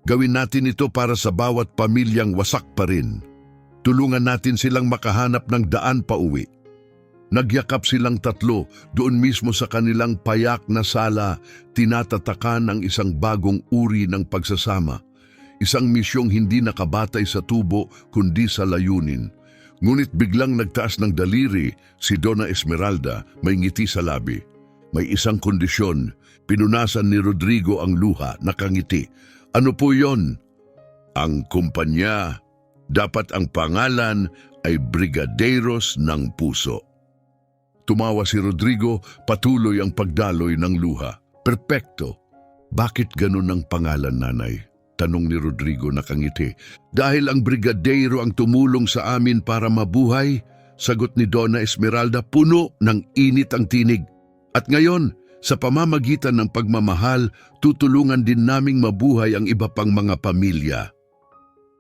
Gawin natin ito para sa bawat pamilyang wasak pa rin. Tulungan natin silang makahanap ng daan pauwi. Nagyakap silang tatlo doon mismo sa kanilang payak na sala, tinatatakan ang isang bagong uri ng pagsasama. Isang misyong hindi nakabatay sa tubo kundi sa layunin. Ngunit biglang nagtaas ng daliri si Donna Esmeralda, may ngiti sa labi. May isang kondisyon, pinunasan ni Rodrigo ang luha, nakangiti. Ano po yon? Ang kumpanya. Dapat ang pangalan ay Brigadeiros ng Puso. Tumawa si Rodrigo, patuloy ang pagdaloy ng luha. Perpekto. Bakit ganun ang pangalan, nanay? Tanong ni Rodrigo nakangiti. Dahil ang brigadeiro ang tumulong sa amin para mabuhay, sagot ni Donna Esmeralda, puno ng init ang tinig. At ngayon, sa pamamagitan ng pagmamahal, tutulungan din naming mabuhay ang iba pang mga pamilya.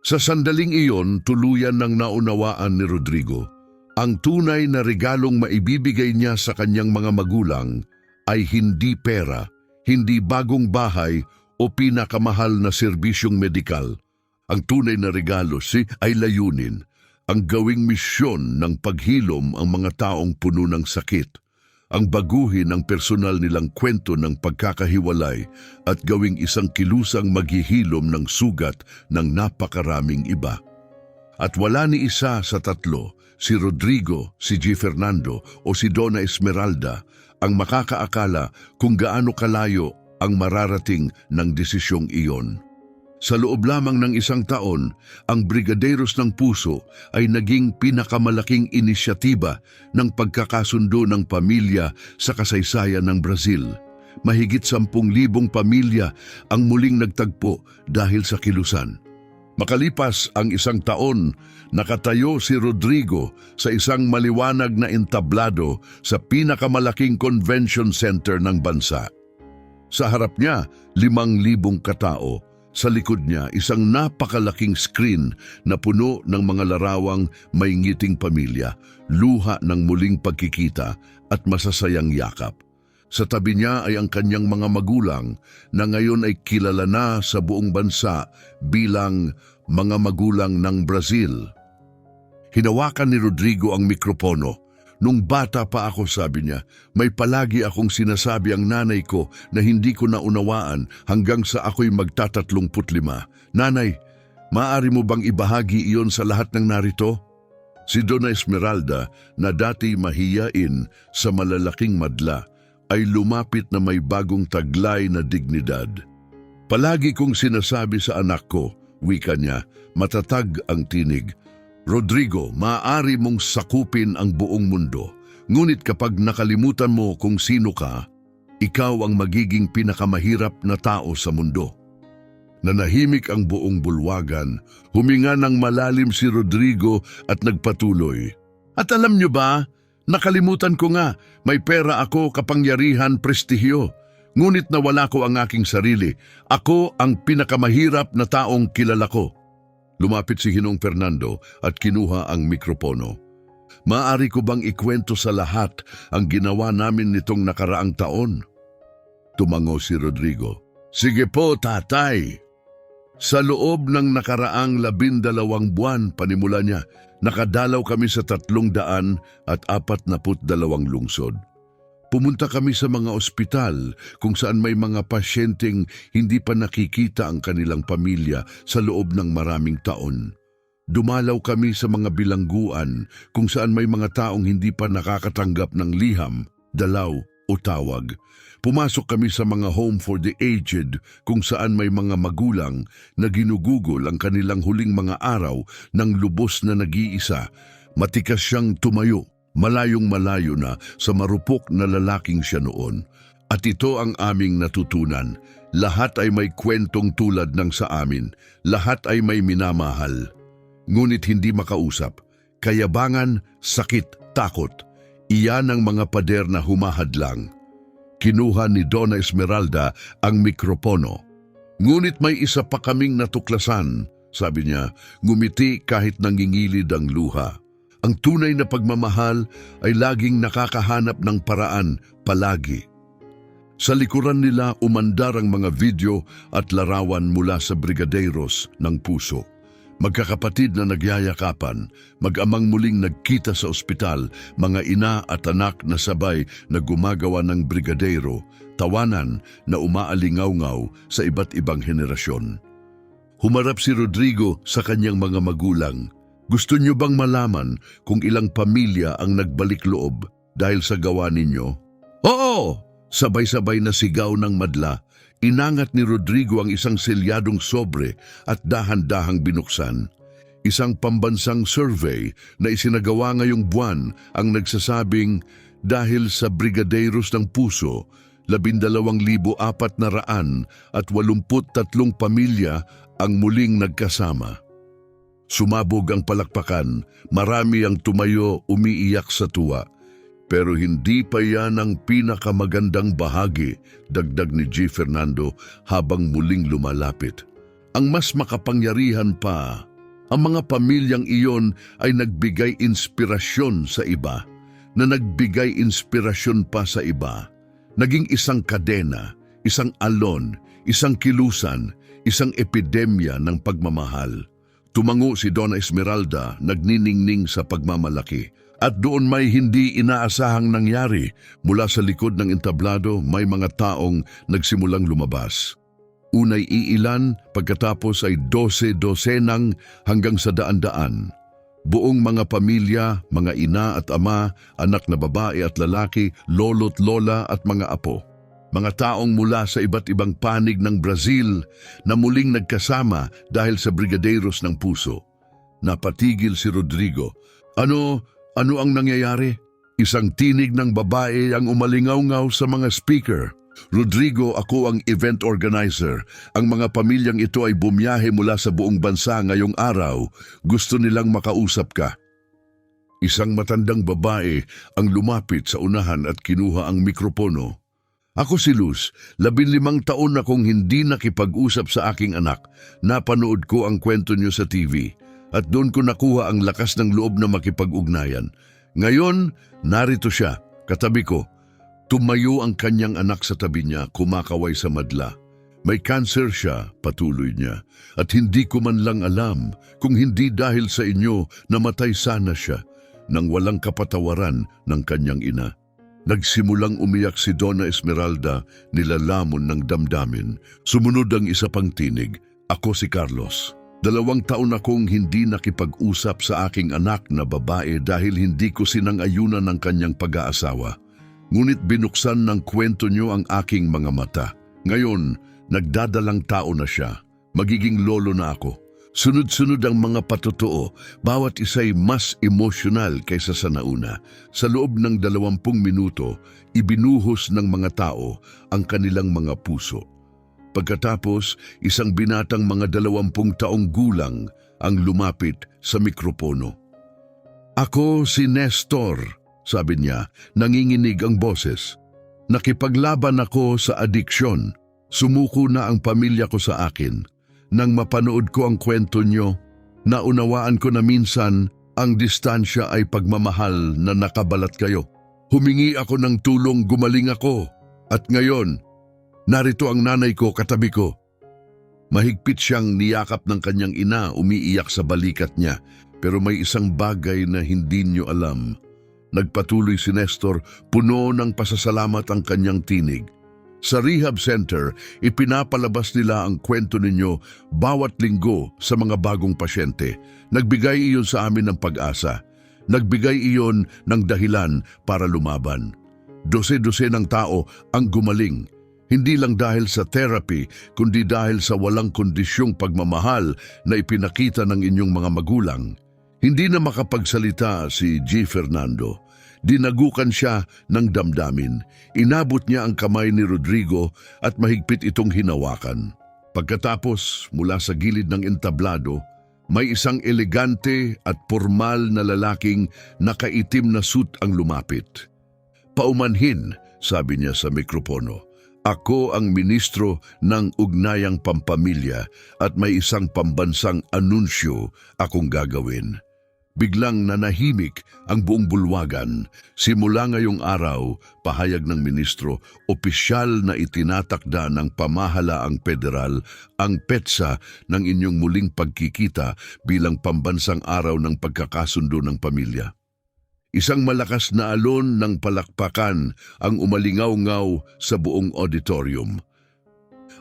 Sa sandaling iyon, tuluyan ng naunawaan ni Rodrigo. Ang tunay na regalong maibibigay niya sa kanyang mga magulang ay hindi pera, hindi bagong bahay o pinakamahal na serbisyong medikal. Ang tunay na regalo ay layunin, ang gawing misyon ng paghilom ang mga taong puno ng sakit, ang baguhin ang personal nilang kwento ng pagkakahiwalay at gawing isang kilusang maghihilom ng sugat ng napakaraming iba. At wala ni isa sa tatlo, si Rodrigo, si G. Fernando o si Donna Esmeralda, ang makakaakala kung gaano kalayo ang mararating ng desisyong iyon. Sa loob lamang ng isang taon, ang Brigadeiros ng Puso ay naging pinakamalaking inisyatiba ng pagkakasundo ng pamilya sa kasaysayan ng Brazil. Mahigit 10,000 pamilya ang muling nagtagpo dahil sa kilusan. Makalipas ang isang taon, nakatayo si Rodrigo sa isang maliwanag na entablado sa pinakamalaking convention center ng bansa. Sa harap niya, 5,000 katao. Sa likod niya, isang napakalaking screen na puno ng mga larawang may ngiting pamilya, luha ng muling pagkikita at masasayang yakap. Sa tabi niya ay ang kanyang mga magulang na ngayon ay kilala na sa buong bansa bilang mga magulang ng Brazil. Hinawakan ni Rodrigo ang mikropono. Nung bata pa ako, sabi niya, may palagi akong sinasabi ang nanay ko na hindi ko naunawaan hanggang sa ako'y magta-35. Nanay, maaari mo bang ibahagi iyon sa lahat ng narito? Si Donna Esmeralda, na dati mahiyain sa malalaking madla, ay lumapit na may bagong taglay na dignidad. Palagi kong sinasabi sa anak ko, wika niya, matatag ang tinig, Rodrigo, maaari mong sakupin ang buong mundo. Ngunit kapag nakalimutan mo kung sino ka, ikaw ang magiging pinakamahirap na tao sa mundo. Nanahimik ang buong bulwagan, huminga ng malalim si Rodrigo at nagpatuloy. At alam niyo ba, nakalimutan ko nga, may pera ako, kapangyarihan, prestihiyo. Ngunit nawala ko ang aking sarili. Ako ang pinakamahirap na taong kilala ko. Lumapit si Ginoong Fernando at kinuha ang mikropono. Maaari ko bang ikwento sa lahat ang ginawa namin nitong nakaraang taon? Tumango si Rodrigo. Sige po, tatay. Sa loob ng nakaraang 12 buwan, panimula niya, nakadalaw kami sa 342 lungsod. Pumunta kami sa mga ospital kung saan may mga pasyenteng hindi pa nakikita ang kanilang pamilya sa loob ng maraming taon. Dumalaw kami sa mga bilangguan kung saan may mga taong hindi pa nakakatanggap ng liham, dalaw o tawag. Pumasok kami sa mga home for the aged kung saan may mga magulang na ginugugol ang kanilang huling mga araw ng lubos na nag-iisa. Matikas siyang tumayo, malayong malayo na sa marupok na lalaking siya noon. At ito ang aming natutunan. Lahat ay may kwentong tulad ng sa amin. Lahat ay may minamahal. Ngunit hindi makausap. Kayabangan, sakit, takot. Iyan ang mga pader na humahadlang. Kinuha ni Donna Esmeralda ang mikropono. Ngunit may isa pa kaming natuklasan, sabi niya, ngumiti kahit nangingilid ang luha. Ang tunay na pagmamahal ay laging nakakahanap ng paraan palagi. Sa likuran nila umandar ang mga video at larawan mula sa brigadeiros ng puso. Magkakapatid na nagyayakapan, mag-amang muling nagkita sa ospital, mga ina at anak na sabay na gumagawa ng brigadero, tawanan na umaalingaw-ngaw sa iba't ibang henerasyon. Humarap si Rodrigo sa kanyang mga magulang. Gusto niyo bang malaman kung ilang pamilya ang nagbalik loob dahil sa gawa ninyo? Oo! Sabay-sabay na sigaw ng madla. Inangat ni Rodrigo ang isang selyadong sobre at dahan-dahang binuksan. Isang pambansang survey na isinagawa ngayong buwan ang nagsasabing dahil sa brigadeiros ng puso, 12,483 pamilya ang muling nagkasama. Sumabog ang palakpakan, marami ang tumayo umiiyak sa tuwa. Pero hindi pa yan ang pinakamagandang bahagi, dagdag ni G. Fernando habang muling lumalapit. Ang mas makapangyarihan pa, ang mga pamilyang iyon ay nagbigay inspirasyon sa iba, na nagbigay inspirasyon pa sa iba. Naging isang kadena, isang alon, isang kilusan, isang epidemya ng pagmamahal. Tumango si Donna Esmeralda, nagniningning sa pagmamalaki. At doon may hindi inaasahang nangyari. Mula sa likod ng entablado, may mga taong nagsimulang lumabas. Unay iilan, pagkatapos ay 12 dosenang hanggang sa daan-daan. Buong mga pamilya, mga ina at ama, anak na babae at lalaki, lolo't lola at mga apo. Mga taong mula sa iba't ibang panig ng Brazil na muling nagkasama dahil sa brigadeiros ng puso. Napatigil si Rodrigo. Ano ang nangyayari? Isang tinig ng babae ang umalingaw-ngaw sa mga speaker. Rodrigo, ako ang event organizer. Ang mga pamilyang ito ay bumiyahe mula sa buong bansa ngayong araw. Gusto nilang makausap ka. Isang matandang babae ang lumapit sa unahan at kinuha ang mikropono. Ako si Luz, 15 taon akong hindi nakipag-usap sa aking anak. Napanood ko ang kwento niyo sa TV. At doon ko nakuha ang lakas ng loob na makipag-ugnayan. Ngayon, narito siya, katabi ko. Tumayo ang kanyang anak sa tabi niya, kumakaway sa madla. May cancer siya, patuloy niya. At hindi ko man lang alam kung hindi dahil sa inyo namatay sana siya nang walang kapatawaran ng kanyang ina. Nagsimulang umiyak si Donna Esmeralda, nilalamon ng damdamin. Sumunod ang isa pang tinig, ako si Carlos. 2 taon akong hindi nakipag-usap sa aking anak na babae dahil hindi ko sinang-ayunan ng kanyang pag-aasawa. Ngunit binuksan ng kwento niyo ang aking mga mata. Ngayon, nagdadalang tao na siya. Magiging lolo na ako. Sunod-sunod ang mga patotoo, bawat isa'y mas emosyonal kaysa sa nauna. Sa loob ng 20 minuto, ibinuhos ng mga tao ang kanilang mga puso. Pagkatapos, isang binatang mga 20 taong gulang ang lumapit sa mikropono. Ako si Nestor, sabi niya, nanginginig ang boses. Nakipaglaban ako sa adiksyon. Sumuko na ang pamilya ko sa akin. Nang mapanood ko ang kwento niyo, naunawaan ko na minsan ang distansya ay pagmamahal na nakabalat kayo. Humingi ako ng tulong, gumaling ako. At ngayon, narito ang nanay ko katabi ko. Mahigpit siyang niyakap ng kanyang ina, umiiyak sa balikat niya. Pero may isang bagay na hindi niyo alam. Nagpatuloy si Nestor, puno ng pasasalamat ang kanyang tinig. Sa rehab center, ipinapalabas nila ang kwento ninyo bawat linggo sa mga bagong pasyente. Nagbigay iyon sa amin ng pag-asa. Nagbigay iyon ng dahilan para lumaban. Dose-dose ng tao ang gumaling. Hindi lang dahil sa therapy, kundi dahil sa walang kondisyong pagmamahal na ipinakita ng inyong mga magulang. Hindi na makapagsalita si G. Fernando. Dinagukan siya ng damdamin. Inabot niya ang kamay ni Rodrigo at mahigpit itong hinawakan. Pagkatapos, mula sa gilid ng entablado, may isang elegante at formal na lalaking nakaitim na suit ang lumapit. "Paumanhin," sabi niya sa mikropono. "Ako ang ministro ng Ugnayang Pampamilya at may isang pambansang anunsyo akong gagawin." Biglang nanahimik ang buong bulwagan. Simula ngayong araw, pahayag ng ministro, opisyal na itinatakda ng pamahalaang federal ang petsa ng inyong muling pagkikita bilang pambansang araw ng pagkakasundo ng pamilya. Isang malakas na alon ng palakpakan ang umalingaw-ngaw sa buong auditorium.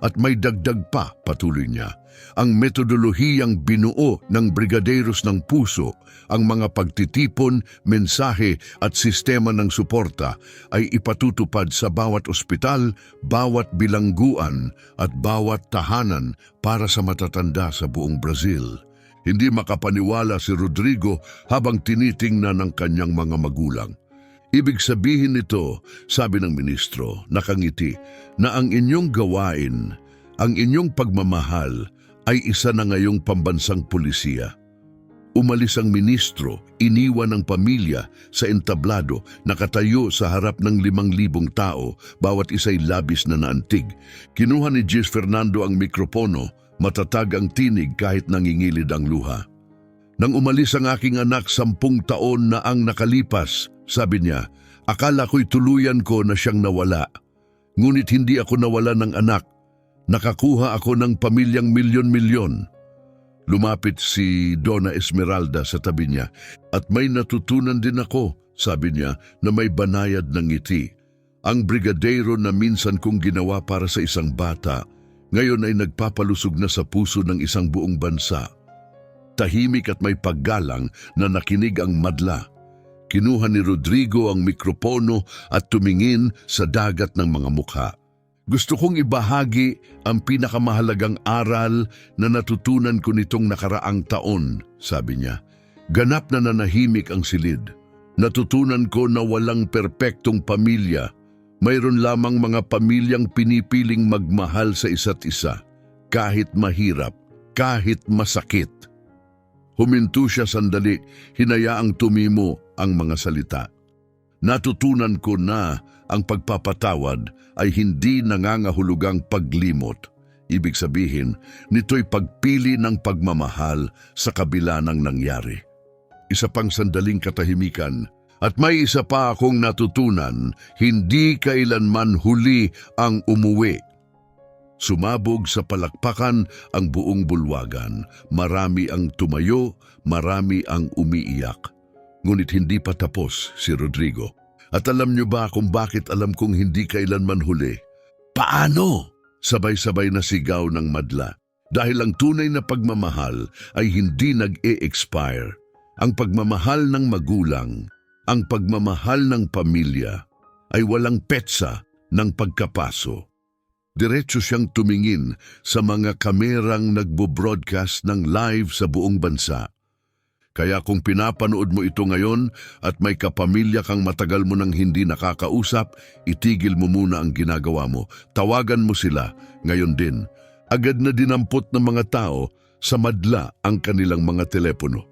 At may dagdag pa, patuloy niya, ang metodolohiyang binuo ng brigadeiros ng puso, ang mga pagtitipon, mensahe at sistema ng suporta ay ipatutupad sa bawat ospital, bawat bilangguan at bawat tahanan para sa matatanda sa buong Brazil. Hindi makapaniwala si Rodrigo habang tinitingnan ng kanyang mga magulang. Ibig sabihin nito, sabi ng ministro, nakangiti, na ang inyong gawain, ang inyong pagmamahal ay isa na ngayong pambansang pulisiya. Umalis ang ministro, iniwan ang pamilya sa entablado, nakatayo sa harap ng 5,000 tao, bawat isa'y labis na naantig. Kinuha ni Gis Fernando ang mikropono, matatag ang tinig kahit nangingilid ang luha. "Nang umalis ang aking anak 10 taon na ang nakalipas," sabi niya, "akala ko'y tuluyan ko na siyang nawala. Ngunit hindi ako nawala ng anak. Nakakuha ako ng pamilyang milyon-milyon." Lumapit si Donna Esmeralda sa tabi niya. "At may natutunan din ako," sabi niya, "na may banayad ng ngiti. Ang brigadero na minsan kong ginawa para sa isang bata, ngayon ay nagpapalusog na sa puso ng isang buong bansa." Tahimik at may paggalang na nakinig ang madla. Kinuha ni Rodrigo ang mikropono at tumingin sa dagat ng mga mukha. "Gusto kong ibahagi ang pinakamahalagang aral na natutunan ko nitong nakaraang taon," sabi niya. "Ganap na nanahimik ang silid. Natutunan ko na walang perpektong pamilya. Mayroon lamang mga pamilyang pinipiling magmahal sa isa't isa, kahit mahirap, kahit masakit." Huminto siya sandali, hinayaang tumimo ang mga salita. "Natutunan ko na ang pagpapatawad ay hindi nangangahulugang paglimot. Ibig sabihin, nito'y pagpili ng pagmamahal sa kabila ng nangyari." Isa pang sandaling katahimikan. "At may isa pa akong natutunan, hindi kailanman huli ang umuwi." Sumabog sa palakpakan ang buong bulwagan. Marami ang tumayo, marami ang umiiyak. Ngunit hindi pa tapos si Rodrigo. "At alam niyo ba kung bakit alam kong hindi kailanman huli?" "Paano?" Sabay-sabay na sigaw ng madla. "Dahil ang tunay na pagmamahal ay hindi nag-e-expire. Ang pagmamahal ng magulang, ang pagmamahal ng pamilya, ay walang petsa ng pagkapaso." Diretso siyang tumingin sa mga kamerang nagbo-broadcast ng live sa buong bansa. "Kaya kung pinapanood mo ito ngayon at may kapamilya kang matagal mo nang hindi nakakausap, itigil mo muna ang ginagawa mo. Tawagan mo sila ngayon din." Agad na dinampot ng mga tao sa madla ang kanilang mga telepono.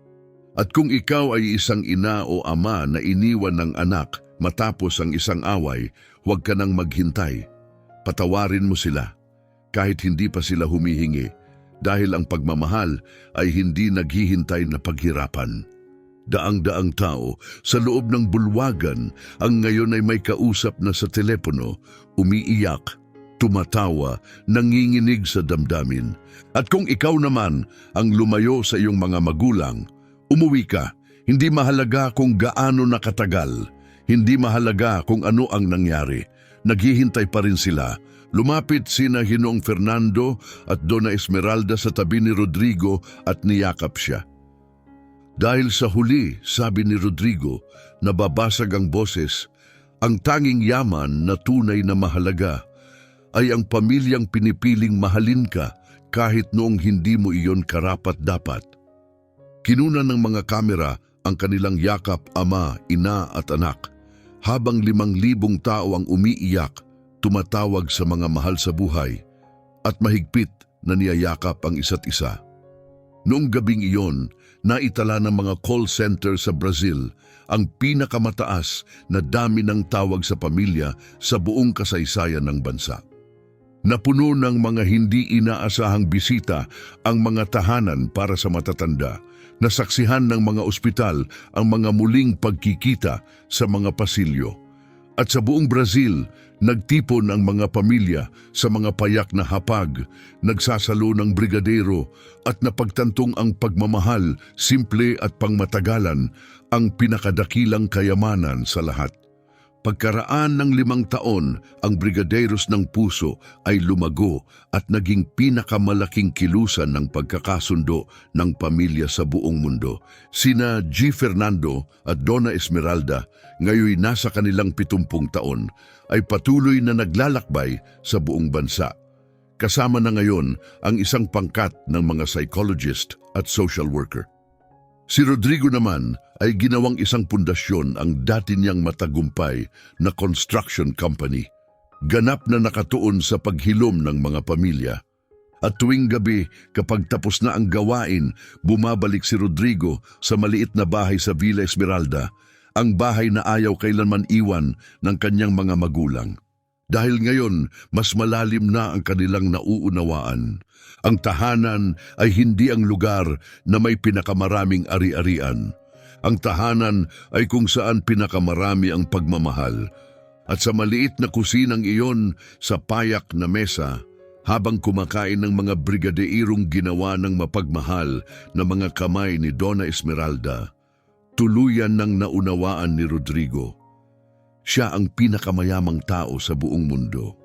At kung ikaw ay isang ina o ama na iniwan ng anak matapos ang isang away, huwag ka nang maghintay. Patawarin mo sila kahit hindi pa sila humihingi, dahil ang pagmamahal ay hindi naghihintay na paghirapan. Daang-daang tao sa loob ng bulwagan ang ngayon ay may kausap na sa telepono, umiiyak, tumatawa, nanginginig sa damdamin. At kung ikaw naman ang lumayo sa iyong mga magulang, umuwi ka. Hindi mahalaga kung gaano nakatagal, hindi mahalaga kung ano ang nangyari. Naghihintay pa rin sila. Lumapit sina Ginoong Fernando at Donna Esmeralda sa tabi ni Rodrigo at niyakap siya. Dahil sa huli, sabi ni Rodrigo, nababasag ang boses, ang tanging yaman na tunay na mahalaga ay ang pamilyang pinipiling mahalin ka kahit noong hindi mo iyon karapat-dapat. Kinunan ng mga kamera ang kanilang yakap ama, ina at anak, habang 5,000 tao ang umiiyak, tumatawag sa mga mahal sa buhay at mahigpit na niyayakap ang isa't isa. Noong gabing iyon, naitala ng mga call center sa Brazil ang pinakamataas na dami ng tawag sa pamilya sa buong kasaysayan ng bansa. Napuno ng mga hindi inaasahang bisita ang mga tahanan para sa matatanda, nasaksihan ng mga ospital ang mga muling pagkikita sa mga pasilyo. At sa buong Brazil, nagtipon ang mga pamilya sa mga payak na hapag, nagsasalo ng brigadero at napagtantong ang pagmamahal, simple at pangmatagalan, ang pinakadakilang kayamanan sa lahat. Pagkaraan ng 5 taon, ang Brigadeiros ng Puso ay lumago at naging pinakamalaking kilusan ng pagkakasundo ng pamilya sa buong mundo. Sina G. Fernando at Donna Esmeralda, ngayon nasa kanilang 70 taon, ay patuloy na naglalakbay sa buong bansa. Kasama na ngayon ang isang pangkat ng mga psychologist at social worker. Si Rodrigo naman ay ginawang isang pundasyon ang dati niyang matagumpay na construction company, ganap na nakatuon sa paghilom ng mga pamilya. At tuwing gabi, kapag tapos na ang gawain, bumabalik si Rodrigo sa maliit na bahay sa Villa Esmeralda, ang bahay na ayaw kailanman iwan ng kanyang mga magulang. Dahil ngayon, mas malalim na ang kanilang nauunawaan. Ang tahanan ay hindi ang lugar na may pinakamaraming ari-arian. Ang tahanan ay kung saan pinakamarami ang pagmamahal. At sa maliit na kusinang iyon, sa payak na mesa, habang kumakain ng mga brigadeirong ginawa ng mapagmahal na mga kamay ni Donna Esmeralda, tuluyan ng naunawaan ni Rodrigo. Siya ang pinakamayamang tao sa buong mundo.